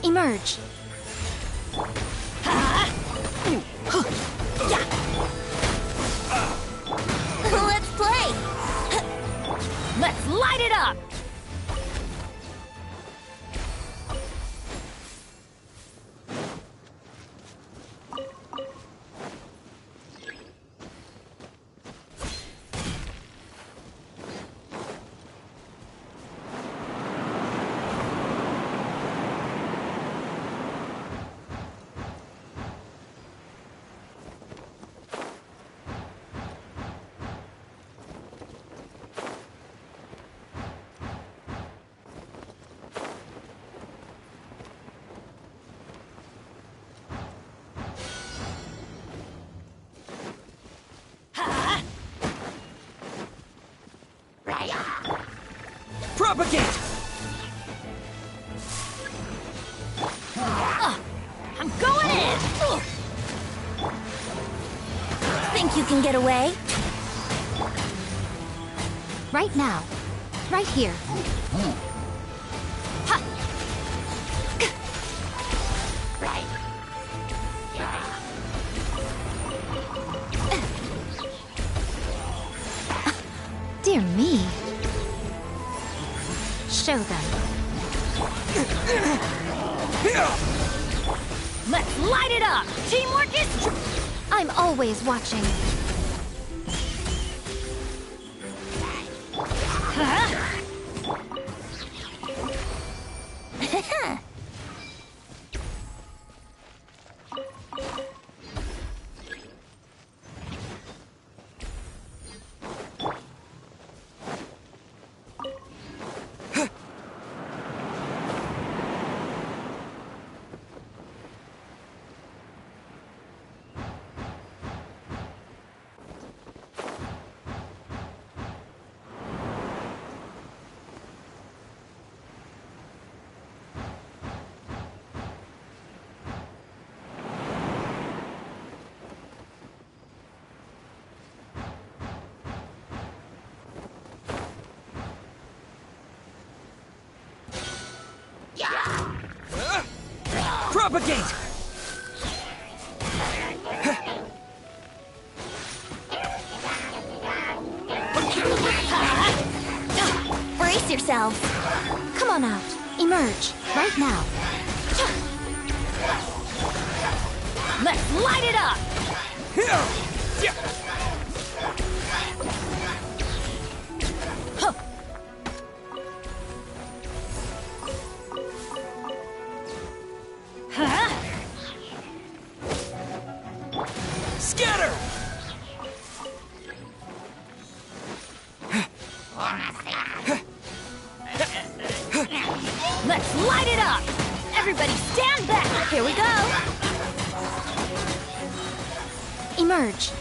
Emerge. Let's play! Let's light it up! Propagate! I'm going in! Think you can get away? Right now. Right here. Ha! Dear me. Show them. Let's light it up! Teamwork is true! I'm always watching. Propagate! Brace yourselves. Come on out. Emerge. Right now. Let's light it up! Scatter! Let's light it up! Everybody stand back! Here we go! Emerge.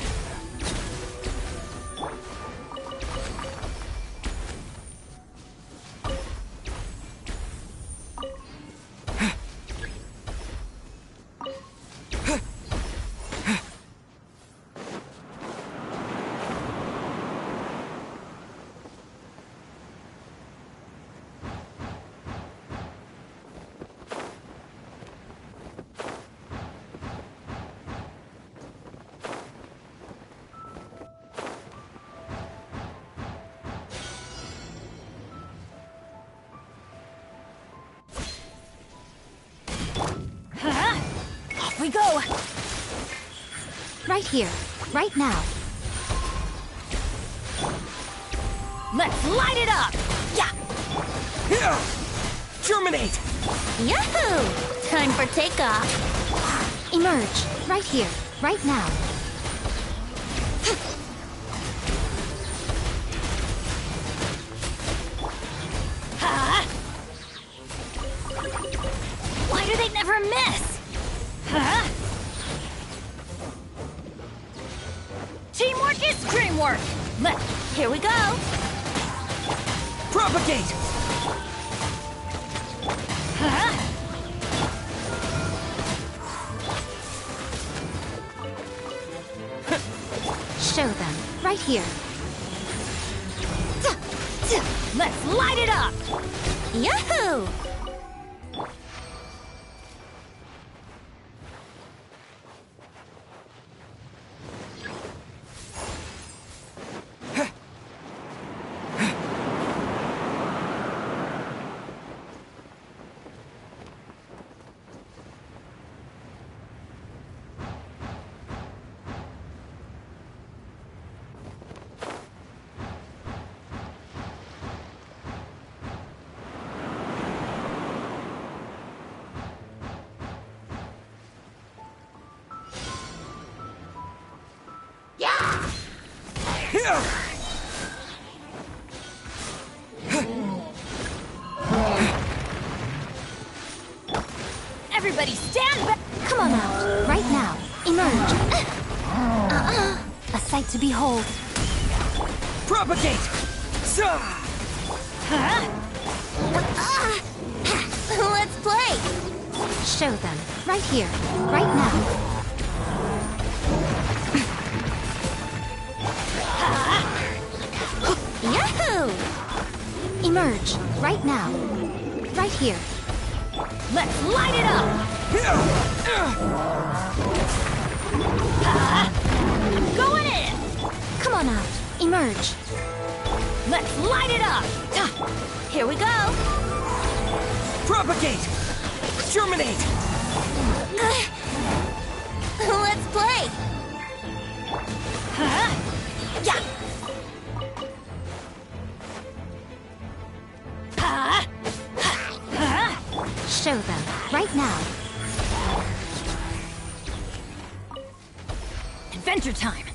Off we go! Right here, right now. Let's light it up! Yeah! Yeah! Germinate! Yahoo! Time for takeoff. Emerge, right here, right now. Why do they never miss? Huh? Teamwork is dreamwork! Here we go! Propagate! Huh? Show them, right here. Let's light it up! Yahoo! Everybody stand back! Come on out, right now. Emerge. A sight to behold. Propagate! Let's play! Show them, right here, right now. Yahoo! Emerge, right now. Right here. Let's light it up! Going in! Come on out. Emerge. Let's light it up! Here we go! Propagate! Germinate! Let's play! Yeah! Show them, right now. Adventure time!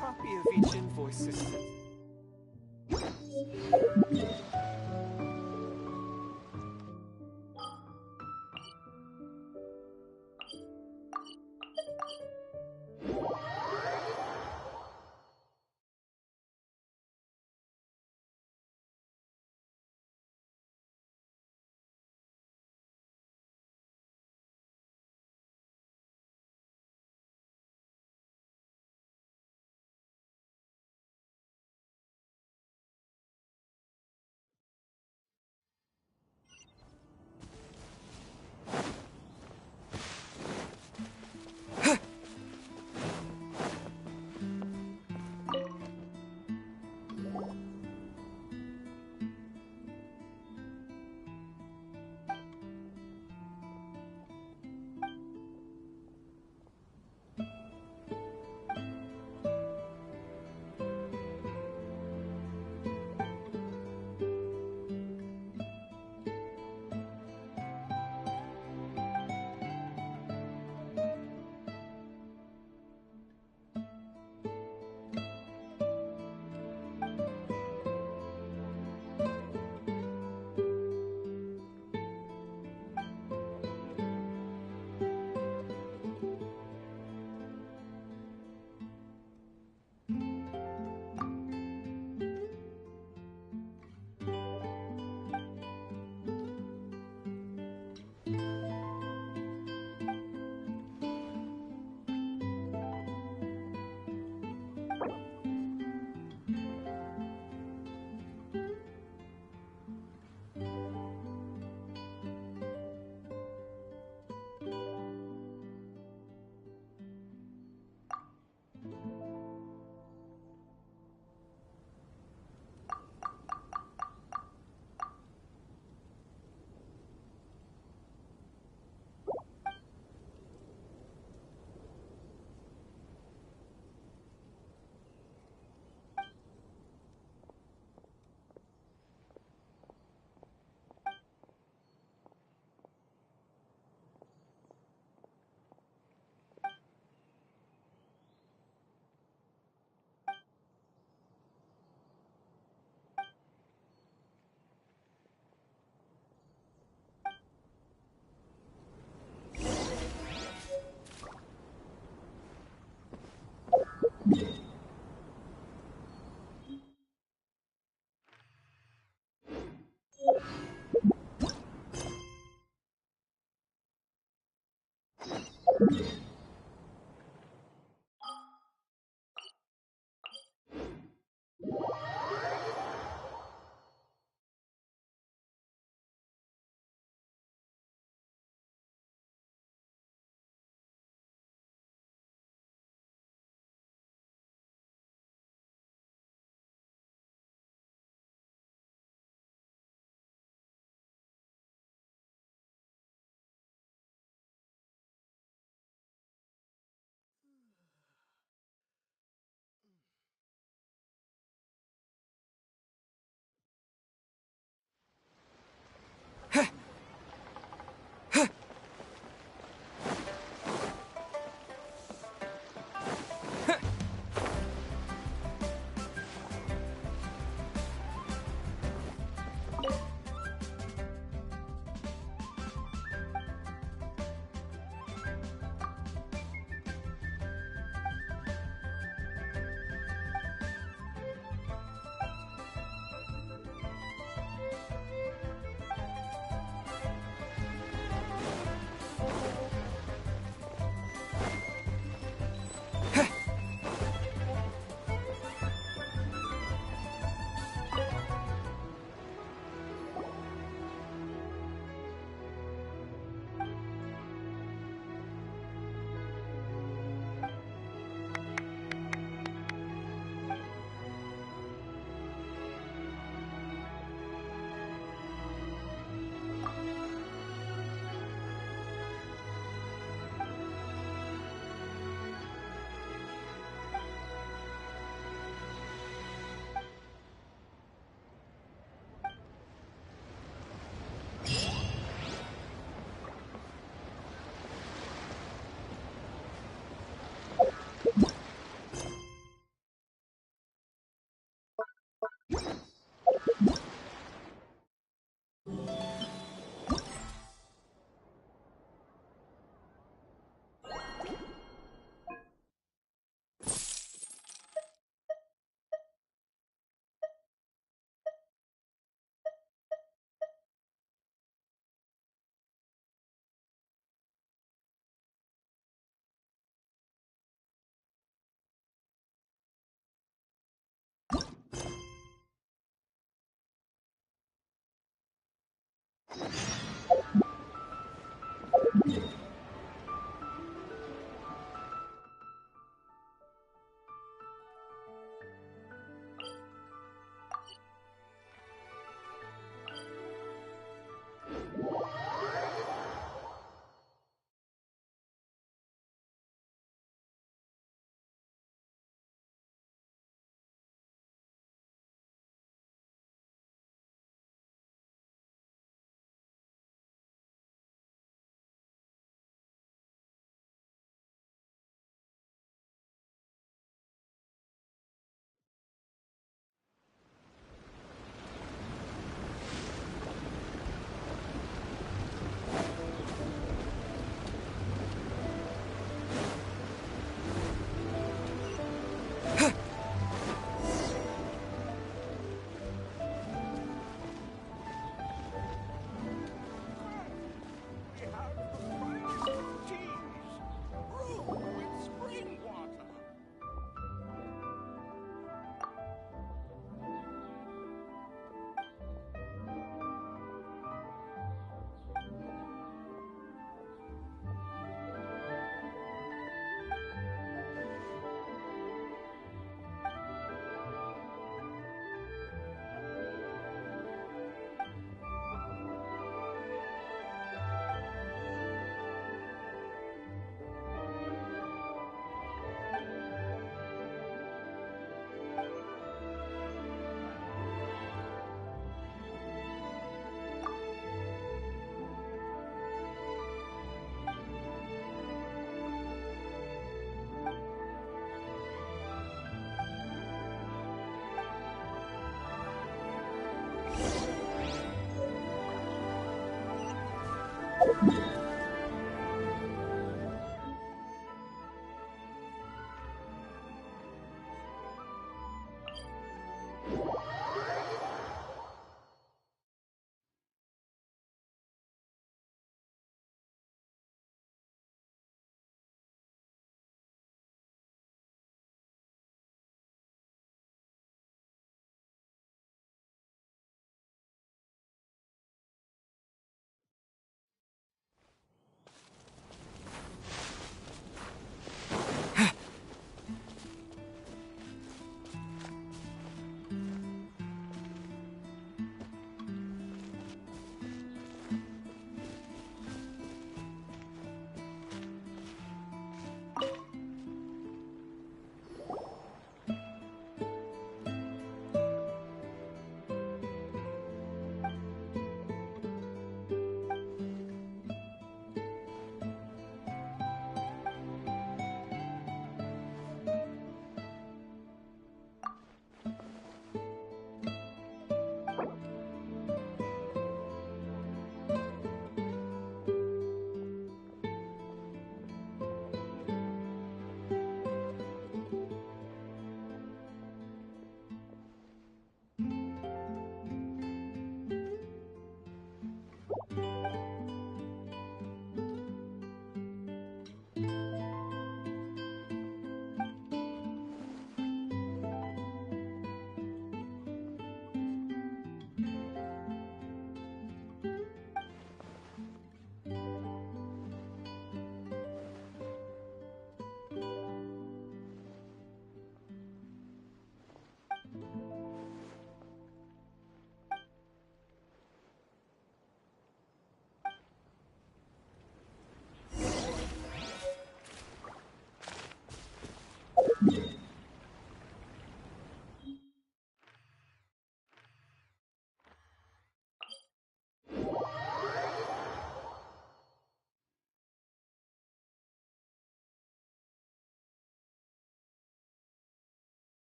Copy of each invoice system.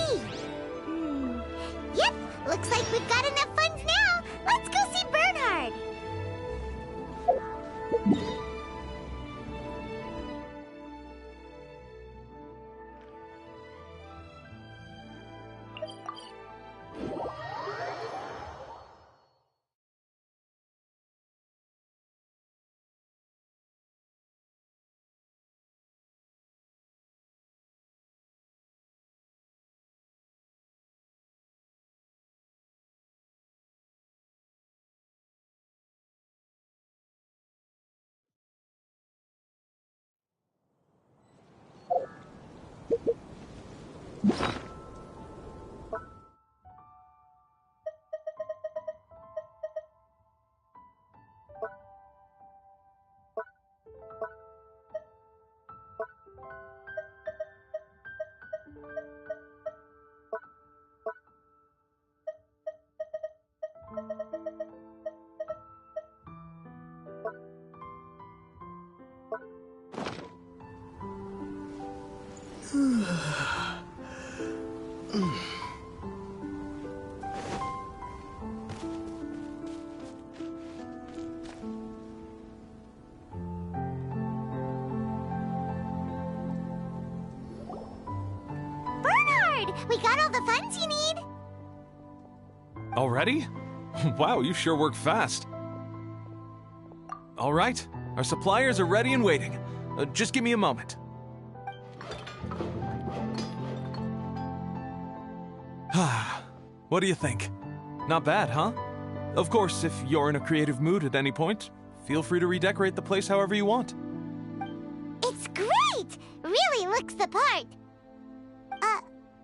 see. Yep, looks like we've got enough funds now. Let's go see Bernhard. Bernhard, we got all the funds you need. Already? Wow, you sure work fast. All right, our suppliers are ready and waiting. Just give me a moment. What do you think? Not bad, huh? Of course, if you're in a creative mood at any point, feel free to redecorate the place however you want. It's great! Really looks the part.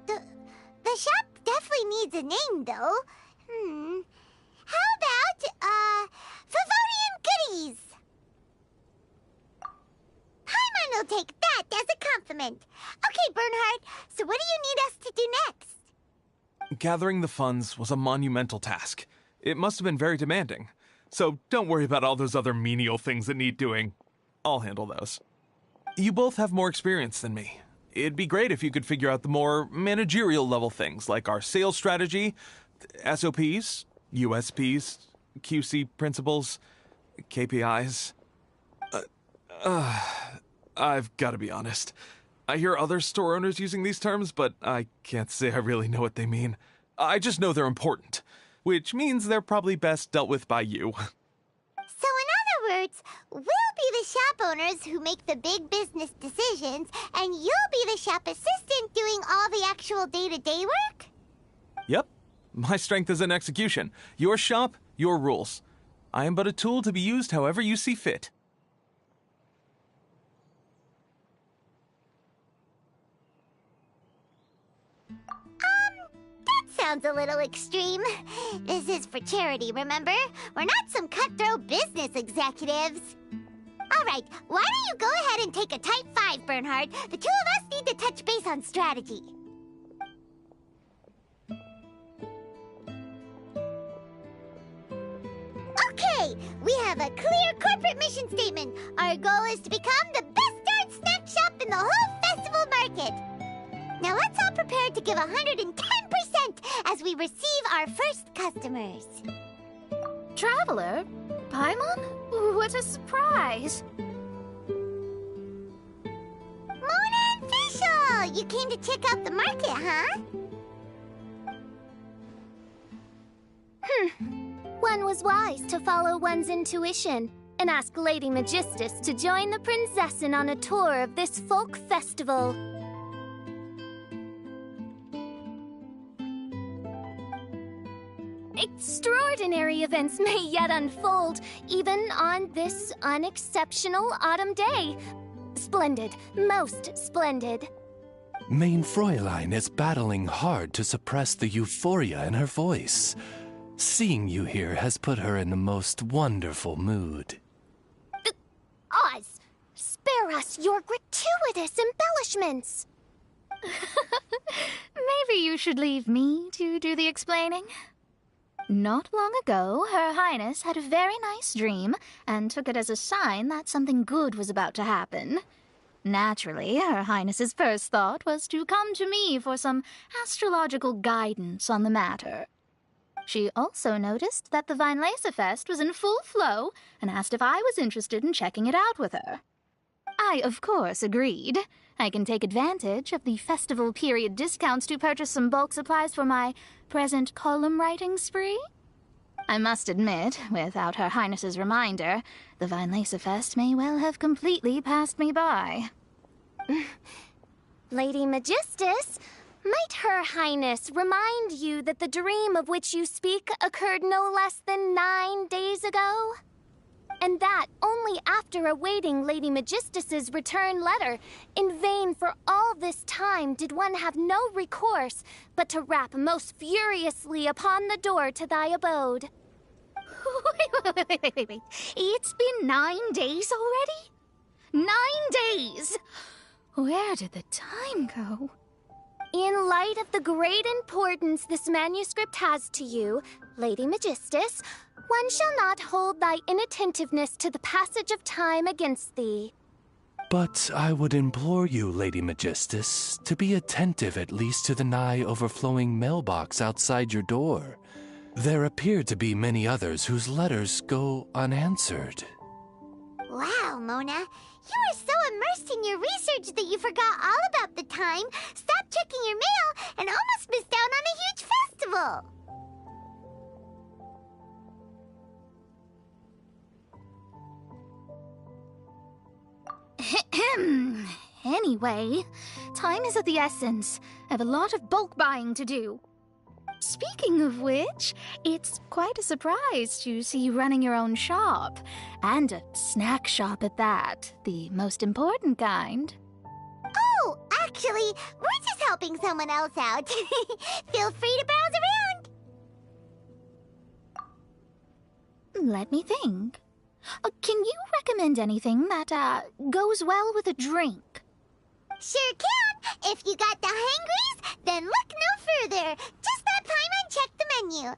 The shop definitely needs a name, though. How about, Favonian Goodies? Paimon will take that as a compliment. Okay, Bernhard, so what do you need us to do next? Gathering the funds was a monumental task. It must have been very demanding. So don't worry about all those other menial things that need doing. I'll handle those. You both have more experience than me. It'd be great if you could figure out the more managerial level things, like our sales strategy, SOPs, USPs, QC principles, KPIs. I've got to be honest. I hear other store owners using these terms, but I can't say I really know what they mean. I just know they're important, which means they're probably best dealt with by you. So in other words, we'll be the shop owners who make the big business decisions, and you'll be the shop assistant doing all the actual day-to-day work? Yep. My strength is in execution. Your shop, your rules. I am but a tool to be used however you see fit. That sounds a little extreme. This is for charity, remember? We're not some cutthroat business executives. All right, why don't you go ahead and take a type 5, Bernhard? The two of us need to touch base on strategy. Okay, we have a clear corporate mission statement. Our goal is to become the best darn snack shop in the whole festival market. Now let's all prepare to give 110% as we receive our first customers. Traveler? Paimon? What a surprise! Mona and Fischl! You came to check out the market, huh? One was wise to follow one's intuition and ask Lady Magistus to join the Prinzessin on a tour of this folk festival. Extraordinary events may yet unfold, even on this unexceptional autumn day. Splendid, most splendid. Mein Fräulein is battling hard to suppress the euphoria in her voice. Seeing you here has put her in the most wonderful mood. Oz, spare us your gratuitous embellishments. Maybe you should leave me to do the explaining. Not long ago, Her Highness had a very nice dream and took it as a sign that something good was about to happen. Naturally, Her Highness's first thought was to come to me for some astrological guidance on the matter. She also noticed that the Fest was in full flow and asked if I was interested in checking it out with her. I, of course, agreed. I can take advantage of the festival period discounts to purchase some bulk supplies for my present column writing spree. I must admit, without Her Highness's reminder, the Fest may well have completely passed me by. Lady Magistus, might Her Highness remind you that the dream of which you speak occurred no less than 9 days ago? And that only after awaiting Lady Magistus's return letter, in vain for all this time did one have no recourse but to rap most furiously upon the door to thy abode. Wait. It's been 9 days already? 9 days! Where did the time go? In light of the great importance this manuscript has to you, Lady Magistus, one shall not hold thy inattentiveness to the passage of time against thee. But I would implore you, Lady Magistus, to be attentive at least to the nigh overflowing mailbox outside your door. There appear to be many others whose letters go unanswered. Wow, Mona. You are so immersed in your research that you forgot all about the time, stopped checking your mail, and almost missed out on a huge festival. Anyway, time is of the essence. I have a lot of bulk buying to do. Speaking of which, it's quite a surprise to see you running your own shop. And a snack shop at that, the most important kind. Oh, actually, we're just helping someone else out. Feel free to browse around. Let me think. Can you recommend anything that, goes well with a drink? Sure can. If you got the hangries, then look no further. Just that time uncheck the menu.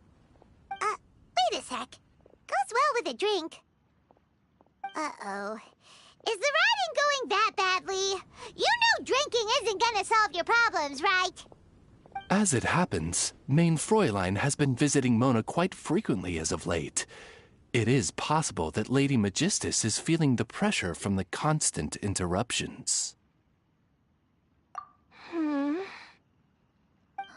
Wait a sec. Goes well with a drink. Uh-oh. Is the writing going that badly? You know drinking isn't gonna solve your problems, right? As it happens, Main Fräulein has been visiting Mona quite frequently as of late. It is possible that Lady Magistus is feeling the pressure from the constant interruptions.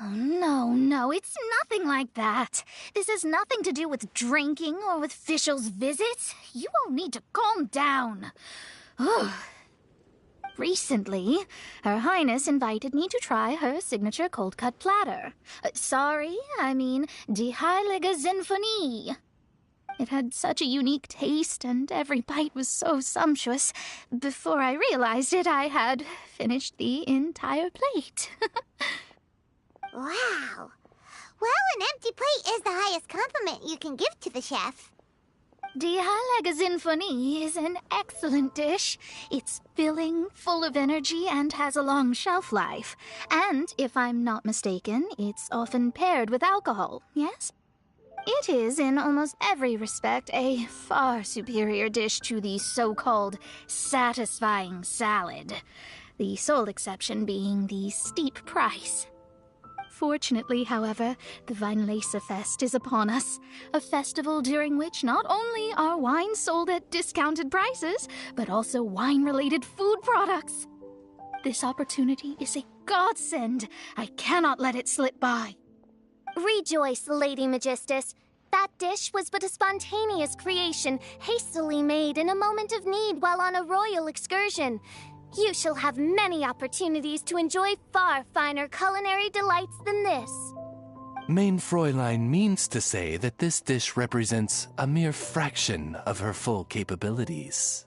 Oh, no, it's nothing like that. This has nothing to do with drinking or with officials' visits. You all need to calm down. Recently, Her Highness invited me to try her signature cold-cut platter. Die Heilige Sinfonie. It had such a unique taste, and every bite was so sumptuous. Before I realized it, I had finished the entire plate. Wow. Well, an empty plate is the highest compliment you can give to the chef. Die Heilige Sinfonie is an excellent dish. It's filling, full of energy, and has a long shelf life. And, if I'm not mistaken, it's often paired with alcohol, yes? It is, in almost every respect, a far superior dish to the so-called satisfying salad. The sole exception being the steep price. Fortunately, however, the Fest is upon us, a festival during which not only are wines sold at discounted prices, but also wine-related food products. This opportunity is a godsend. I cannot let it slip by. Rejoice, Lady Magistus. That dish was but a spontaneous creation, hastily made in a moment of need while on a royal excursion. You shall have many opportunities to enjoy far finer culinary delights than this. Main Fräulein means to say that this dish represents a mere fraction of her full capabilities.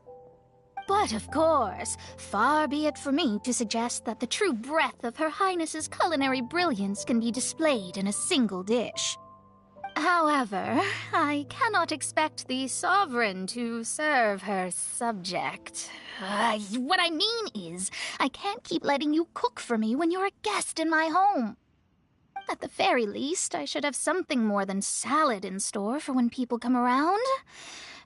But of course, far be it for me to suggest that the true breadth of Her Highness's culinary brilliance can be displayed in a single dish. However, I cannot expect the sovereign to serve her subject. What I mean is, I can't keep letting you cook for me when you're a guest in my home. At the very least, I should have something more than salad in store for when people come around.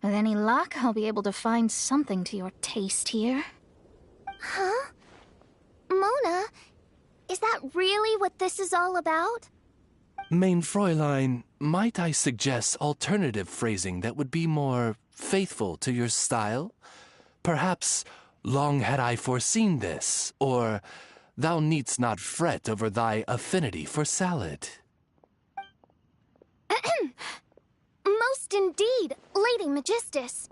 With any luck, I'll be able to find something to your taste here. Huh? Mona, is that really what this is all about? Mein Fräulein, might I suggest alternative phrasing that would be more faithful to your style? Perhaps, long had I foreseen this, or thou needst not fret over thy affinity for salad. Most indeed, Lady Magistus.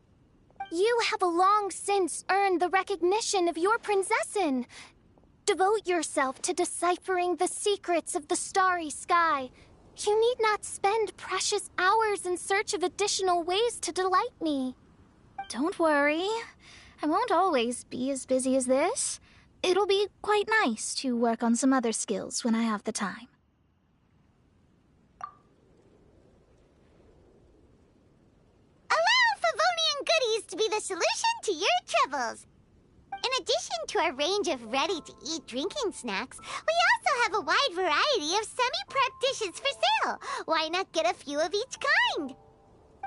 You have long since earned the recognition of your prinzessin. Devote yourself to deciphering the secrets of the starry sky. You need not spend precious hours in search of additional ways to delight me. Don't worry. I won't always be as busy as this. It'll be quite nice to work on some other skills when I have the time. Allow Favonian goodies to be the solution to your troubles. In addition to our range of ready-to-eat drinking snacks, we also have a wide variety of semi-prep dishes for sale. Why not get a few of each kind?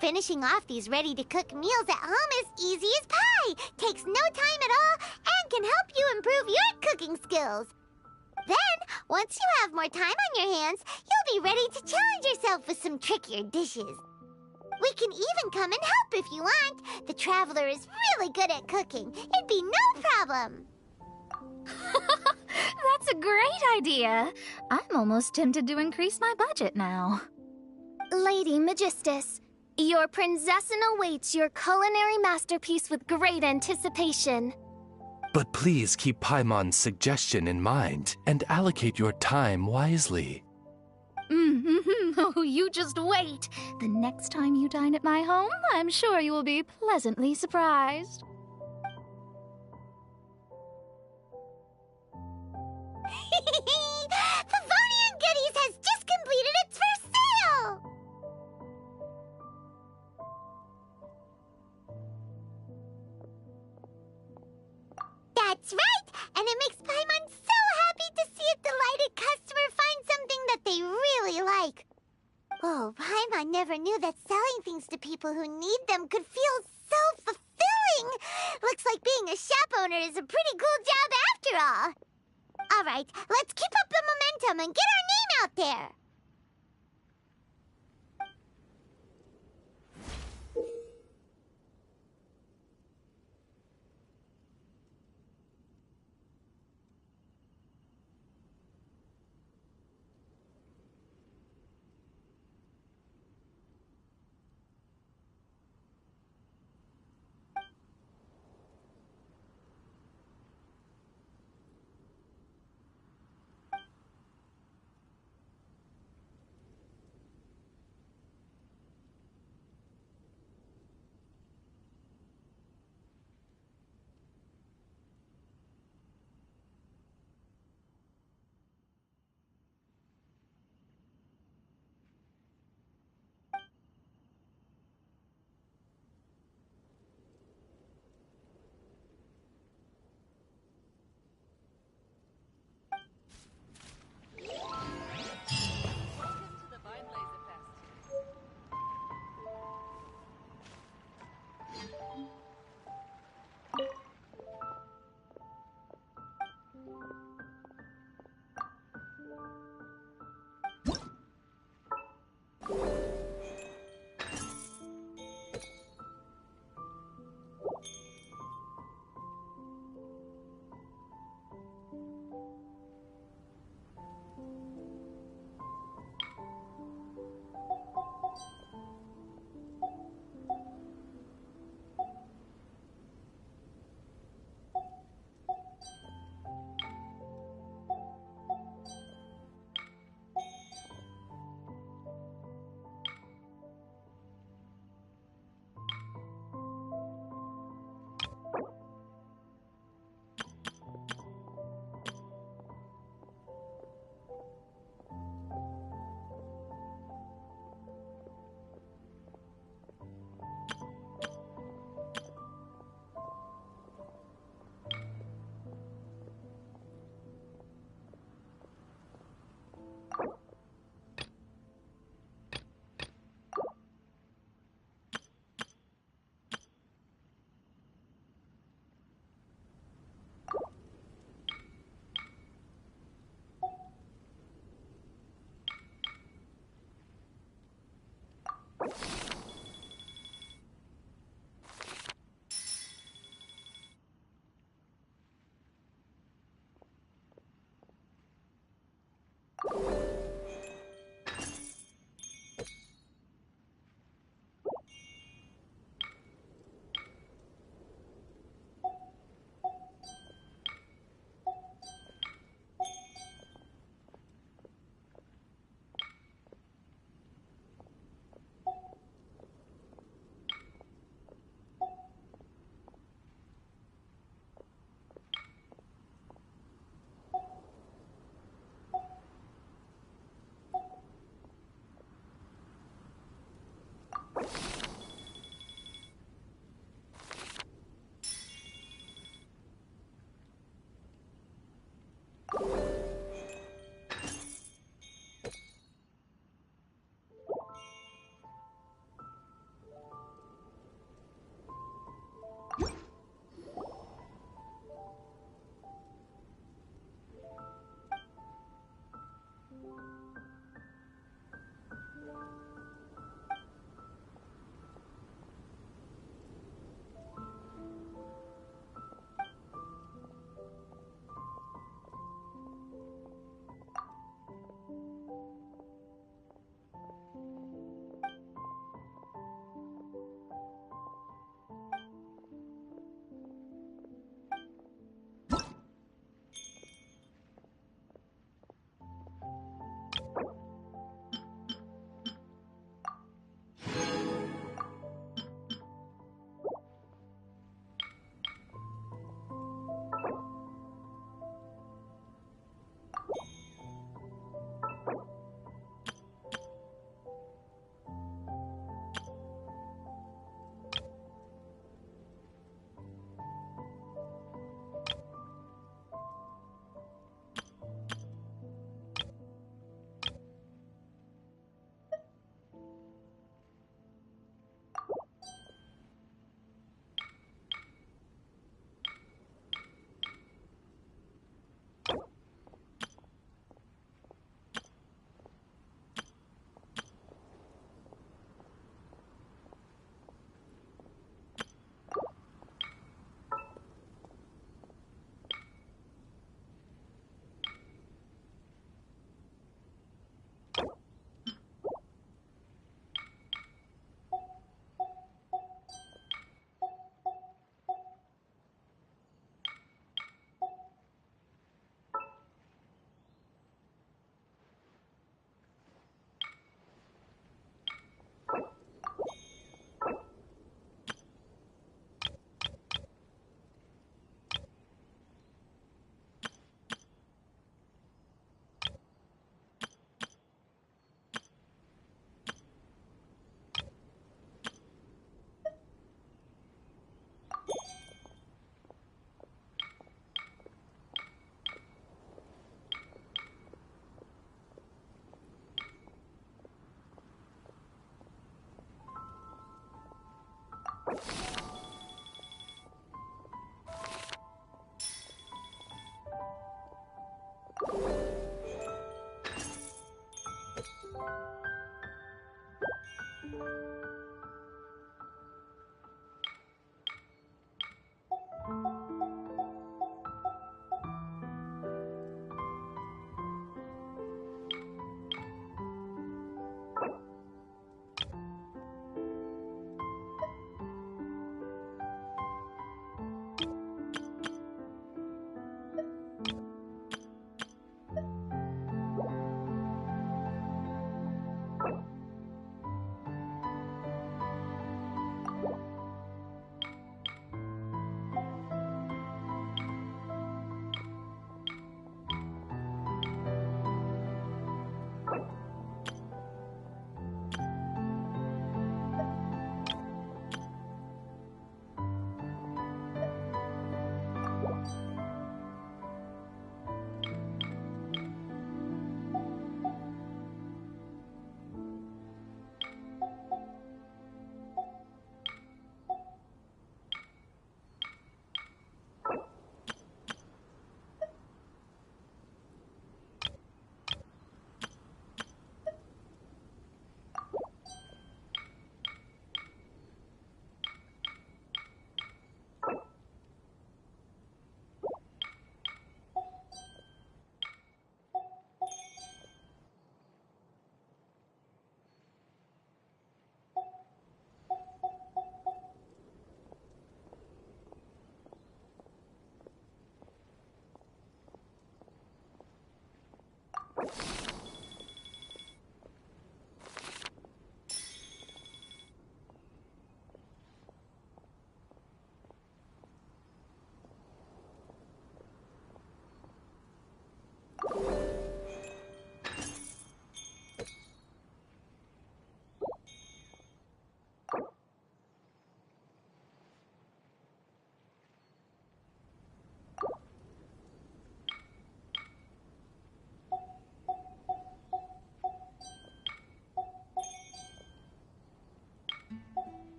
Finishing off these ready-to-cook meals at home is easy as pie, takes no time at all, and can help you improve your cooking skills. Then, once you have more time on your hands, you'll be ready to challenge yourself with some trickier dishes. We can even come and help if you want. The Traveler is really good at cooking. It'd be no problem. That's a great idea. I'm almost tempted to increase my budget now. Lady Magistus, your prinzessin awaits your culinary masterpiece with great anticipation. But please keep Paimon's suggestion in mind and allocate your time wisely. Oh, you just wait. The next time you dine at my home, I'm sure you will be pleasantly surprised. Favonian Goodies has just completed its first sale! That's right! And it makes Paimon so happy to see a delighted customer find something that they really like. Oh, Paimon never knew that selling things to people who need them could feel so fulfilling. Looks like being a shop owner is a pretty cool job after all. All right, let's keep up the momentum and get our name out there.